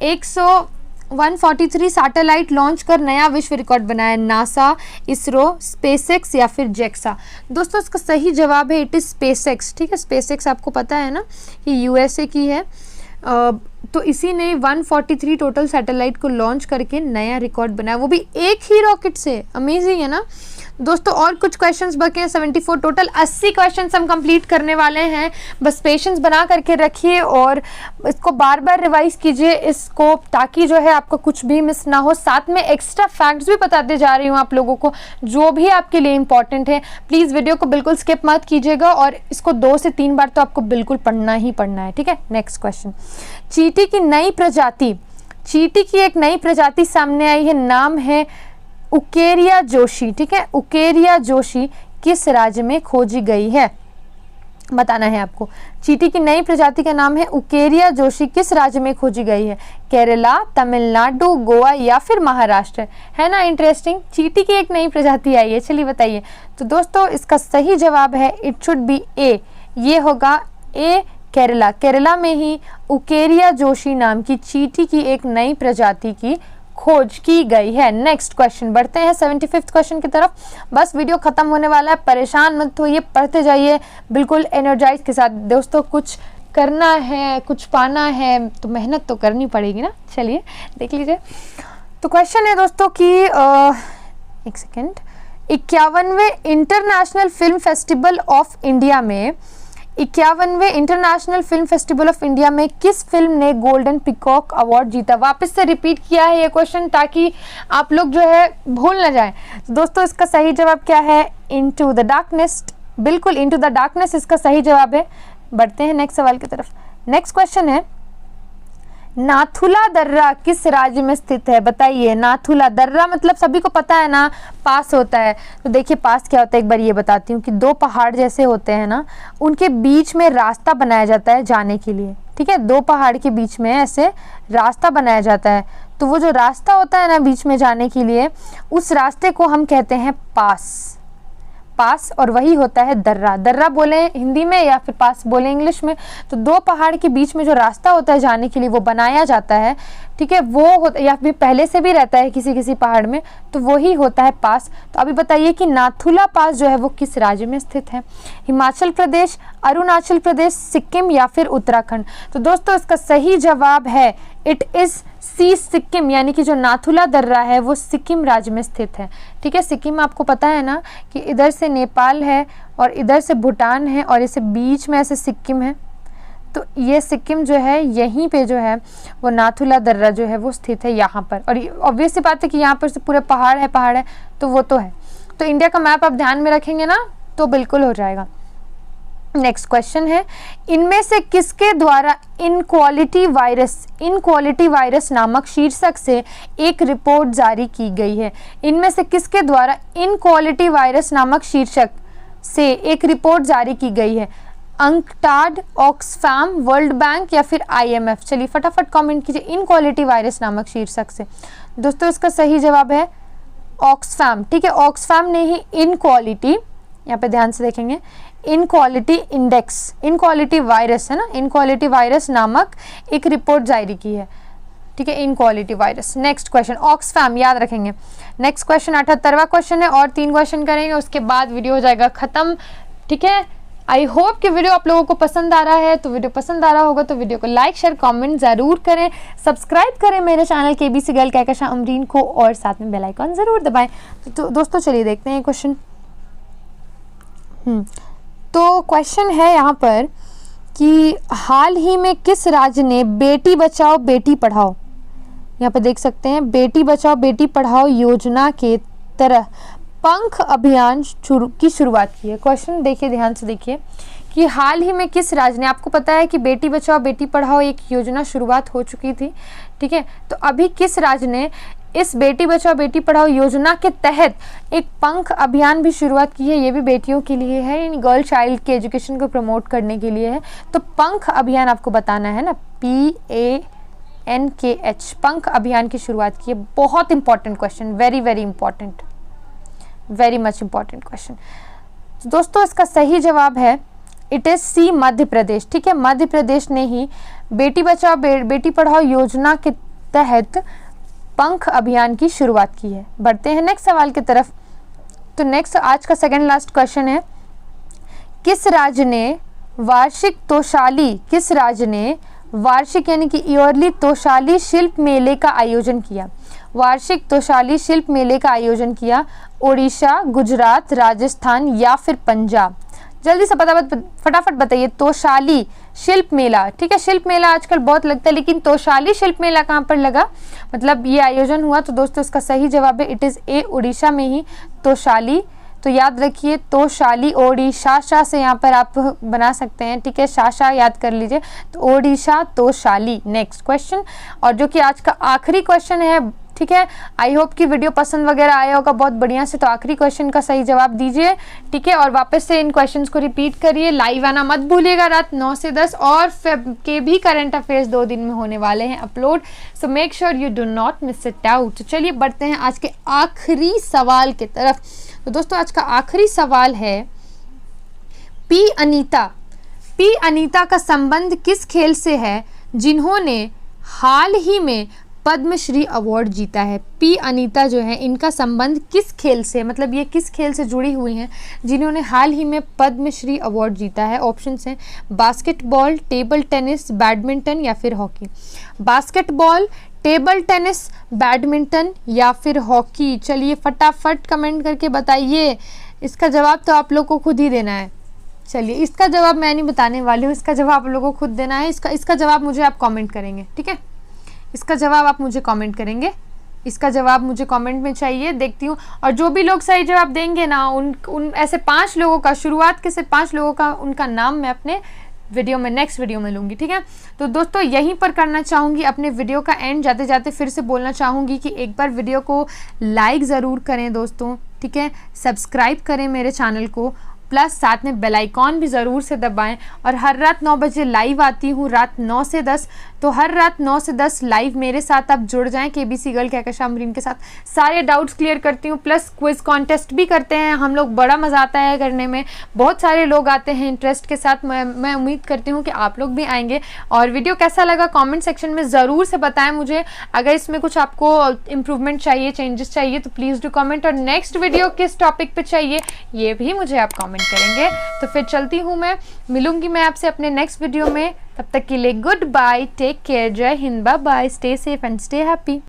143 सैटेलाइट लॉन्च कर नया विश्व रिकॉर्ड बनाया? नासा, इसरो, स्पेसएक्स या फिर जेक्सा? दोस्तों इसका सही जवाब है इट इज स्पेसएक्स। ठीक है, स्पेसएक्स आपको पता है ना कि यूएसए की है, तो इसी ने 143 टोटल सैटेलाइट को लॉन्च करके नया रिकॉर्ड बनाया, वो भी एक ही रॉकेट से। अमेजिंग है ना दोस्तों। और कुछ क्वेश्चंस बचे हैं, 74 टोटल 80 क्वेश्चंस हम कंप्लीट करने वाले हैं। बस पेशेंस बना करके रखिए और इसको बार बार रिवाइज कीजिए इसको, ताकि जो है आपको कुछ भी मिस ना हो। साथ में एक्स्ट्रा फैक्ट्स भी बताते जा रही हूँ आप लोगों को, जो भी आपके लिए इंपॉर्टेंट है। प्लीज़ वीडियो को बिल्कुल स्किप मत कीजिएगा और इसको 2 से 3 बार तो आपको बिल्कुल पढ़ना ही पढ़ना है। ठीक है, नेक्स्ट क्वेश्चन, चींटी की नई प्रजाति, चींटी की एक नई प्रजाति सामने आई है, नाम है उकेरिया जोशी। ठीक है, उकेरिया जोशी किस राज्य में खोजी गई है? बताना है आपको। चींटी की नई प्रजाति का नाम है उकेरिया जोशी, किस राज्य में खोजी गई है? केरला, तमिलनाडु, गोवा या फिर महाराष्ट्र? है ना इंटरेस्टिंग, चींटी की एक नई प्रजाति आई है। चलिए बताइए। तो दोस्तों इसका सही जवाब है इट शुड बी ए, ये होगा ए, केरला। केरला में ही उकेरिया जोशी नाम की चींटी की एक नई प्रजाति की खोज की गई है। नेक्स्ट क्वेश्चन, बढ़ते हैं 75th क्वेश्चन की तरफ। बस वीडियो खत्म होने वाला है, परेशान मत होइए, पढ़ते जाइए बिल्कुल एनर्जाइज के साथ। दोस्तों कुछ करना है, कुछ पाना है तो मेहनत तो करनी पड़ेगी ना। चलिए देख लीजिए। तो क्वेश्चन है दोस्तों कि एक सेकेंड, 51वें international film festival of India में, 51वें international film festival of India में किस फिल्म ने गोल्डन पिकॉक अवार्ड जीता? वापस से रिपीट किया है ये क्वेश्चन ताकि आप लोग जो है भूल ना जाएं। तो दोस्तों इसका सही जवाब क्या है? Into the darkness. बिल्कुल इनटू द डार्कनेस इसका सही जवाब है। बढ़ते हैं नेक्स्ट सवाल की तरफ। नेक्स्ट क्वेश्चन है, नाथुला दर्रा किस राज्य में स्थित है? बताइए। नाथुला दर्रा मतलब सभी को पता है ना, पास होता है। तो देखिए पास क्या होता है, एक बार ये बताती हूँ कि 2 पहाड़ जैसे होते हैं ना, उनके बीच में रास्ता बनाया जाता है जाने के लिए। ठीक है, 2 पहाड़ के बीच में ऐसे रास्ता बनाया जाता है, तो वो जो रास्ता होता है ना बीच में जाने के लिए, उस रास्ते को हम कहते हैं पास। पास, और वही होता है दर्रा। दर्रा बोले हिंदी में या फिर पास बोले इंग्लिश में। तो 2 पहाड़ के बीच में जो रास्ता होता है जाने के लिए वो बनाया जाता है। ठीक है, वो या फिर पहले से भी रहता है किसी किसी पहाड़ में, तो वही होता है पास। तो अभी बताइए कि नाथुला पास जो है वो किस राज्य में स्थित है? हिमाचल प्रदेश, अरुणाचल प्रदेश, सिक्किम या फिर उत्तराखंड? तो दोस्तों इसका सही जवाब है इट इज़ सी, सिक्किम। यानी कि जो नाथुला दर्रा है वो सिक्किम राज्य में स्थित है। ठीक है, सिक्किम आपको पता है ना कि इधर से नेपाल है और इधर से भूटान है और इसे बीच में ऐसे सिक्किम है। तो ये सिक्किम जो है यहीं पे जो है वो नाथुला दर्रा जो है वो स्थित है यहाँ पर। और ऑब्वियस सी बात है कि यहाँ पर से पूरे पहाड़ है, तो वो तो है। तो इंडिया का मैप आप ध्यान में रखेंगे ना तो बिल्कुल हो जाएगा। नेक्स्ट क्वेश्चन है, इनमें से किसके द्वारा इनक्वालिटी वायरस नामक शीर्षक से एक रिपोर्ट जारी की गई है? इनमें से किसके द्वारा इनक्वालिटी वायरस नामक शीर्षक से एक रिपोर्ट जारी की गई है? अंकटाड, ऑक्सफैम, वर्ल्ड बैंक या फिर IMF? चलिए फटाफट कमेंट कीजिए। इनक्वालिटी वायरस नामक शीर्षक से दोस्तों इसका सही जवाब है ऑक्सफैम, ठीक है, ऑक्सफैम ने ही इनक्वालिटी, यहाँ पे ध्यान से देखेंगे, इनक्वालिटी इंडेक्स, इनक्वालिटी वायरस है ना, इनक्वालिटी वायरस नामक एक रिपोर्ट जारी की है, ठीक है, inequality virus. Next question, Oxfam याद रखेंगे। नेक्स्ट क्वेश्चन 78वां क्वेश्चन है और 3 क्वेश्चन करेंगे, उसके बाद वीडियो हो जाएगा खत्म, ठीक है। आई होप कि वीडियो आप लोगों को पसंद आ रहा है, तो वीडियो पसंद आ रहा होगा तो वीडियो को लाइक शेयर कमेंट जरूर करें, सब्सक्राइब करें मेरे channel KBC girl Kahkasha Amreen को, और साथ में बेल आइकन जरूर दबाएं। तो दोस्तों चलिए देखते हैं क्वेश्चन। तो क्वेश्चन है यहाँ पर कि हाल ही में किस राज्य ने बेटी बचाओ बेटी पढ़ाओ, यहाँ पे देख सकते हैं, बेटी बचाओ बेटी पढ़ाओ योजना के तरह पंख अभियान की शुरुआत की है। क्वेश्चन देखिए, ध्यान से देखिए कि हाल ही में किस राज्य ने, आपको पता है कि बेटी बचाओ बेटी पढ़ाओ एक योजना शुरुआत हो चुकी थी, ठीक है, तो अभी किस राज्य ने इस बेटी बचाओ बेटी पढ़ाओ योजना के तहत एक पंख अभियान भी शुरुआत की है। ये भी बेटियों के लिए है, यानी गर्ल चाइल्ड के एजुकेशन को प्रमोट करने के लिए है। तो पंख अभियान आपको बताना है ना, PANKH, पंख अभियान की शुरुआत की है। बहुत important question, very very important, very much important question. दोस्तों इसका सही जवाब है इट इज सी, मध्य प्रदेश, ठीक है, मध्य प्रदेश ने ही बेटी बचाओ बेटी पढ़ाओ योजना के तहत पंख अभियान की शुरुआत की है। बढ़ते हैं नेक्स्ट सवाल की तरफ। तो नेक्स्ट आज का सेकंड लास्ट क्वेश्चन है, किस राज्य ने वार्षिक तोशाली, किस राज्य ने वार्षिक यानी कि ईयरली तोशाली शिल्प मेले का आयोजन किया, वार्षिक तोशाली शिल्प मेले का आयोजन किया, ओडिशा, गुजरात, राजस्थान या फिर पंजाब। जल्दी से फटाफट बताइए, तोशाली शिल्प मेला, ठीक है, शिल्प मेला आजकल बहुत लगता है, लेकिन तोशाली शिल्प मेला कहाँ पर लगा, मतलब ये आयोजन हुआ। तो दोस्तों इसका सही जवाब है इट इज़ ए, उड़ीसा में ही तोशाली। तो याद रखिए तोशाली, ओडिशा से यहाँ पर आप बना सकते हैं, ठीक है, शाशा याद कर लीजिए, तो ओडिशा तोशाली। नेक्स्ट क्वेश्चन, और जो कि आज का आखिरी क्वेश्चन है, ठीक है, आई होप कि वीडियो पसंद वगैरह आया होगा बहुत बढ़िया से। तो आखिरी क्वेश्चन का सही जवाब दीजिए, ठीक है, और वापस से इन क्वेश्चंस को रिपीट करिए। लाइव आना मत भूलिएगा रात 9 से 10, और फेब के भी करंट अफेयर्स 2 दिन में होने वाले हैं upload, so make sure you do not miss it out. चलिए बढ़ते हैं आज के आखिरी सवाल की तरफ। तो दोस्तों आज का आखिरी सवाल है, पी अनीता का संबंध किस खेल से है जिन्होंने हाल ही में पद्मश्री अवार्ड जीता है। पी अनीता जो है इनका संबंध किस खेल से, मतलब ये किस खेल से जुड़ी हुई हैं जिन्होंने हाल ही में पद्मश्री अवार्ड जीता है। ऑप्शंस हैं बास्केटबॉल, टेबल टेनिस, बैडमिंटन या फिर hockey. Basketball, table tennis, badminton या फिर हॉकी। चलिए फटाफट कमेंट करके बताइए, इसका जवाब तो आप लोग को खुद ही देना है। चलिए इसका जवाब मैं नहीं बताने वाली हूँ, इसका जवाब आप लोगों को खुद देना है। इसका जवाब मुझे आप कमेंट करेंगे, ठीक है, इसका जवाब आप मुझे कमेंट करेंगे, इसका जवाब मुझे कमेंट में चाहिए, देखती हूँ। और जो भी लोग सही जवाब देंगे ना, उन ऐसे 5 लोगों का, शुरुआत के से 5 लोगों का उनका नाम मैं अपने वीडियो में, नेक्स्ट वीडियो में लूँगी, ठीक है। तो दोस्तों यहीं पर करना चाहूँगी अपने वीडियो का एंड। जाते जाते फिर से बोलना चाहूँगी कि एक बार वीडियो को लाइक ज़रूर करें दोस्तों, ठीक है, सब्सक्राइब करें मेरे चैनल को, प्लस साथ में बेल आइकॉन भी ज़रूर से दबाएं। और हर रात 9 बजे लाइव आती हूँ, रात 9 से 10, तो हर रात 9 से 10 लाइव मेरे साथ आप जुड़ जाएं केबीसी गर्ल कहकशा अमरीन के साथ। सारे डाउट्स क्लियर करती हूँ, प्लस क्विज कॉन्टेस्ट भी करते हैं हम लोग, बड़ा मज़ा आता है करने में, बहुत सारे लोग आते हैं इंटरेस्ट के साथ। मैं उम्मीद करती हूँ कि आप लोग भी आएंगे। और वीडियो कैसा लगा कॉमेंट सेक्शन में ज़रूर से बताएं मुझे। अगर इसमें कुछ आपको इम्प्रूवमेंट चाहिए, चेंजेस चाहिए, तो प्लीज़ डू कॉमेंट। और नेक्स्ट वीडियो किस टॉपिक पर चाहिए ये भी मुझे आप कॉमेंट करेंगे। तो फिर चलती हूँ मैं, मिलूंगी मैं आपसे अपने नेक्स्ट वीडियो में। तब तक के लिए good bye, take care, Jai Hind, bye bye, stay safe and stay happy.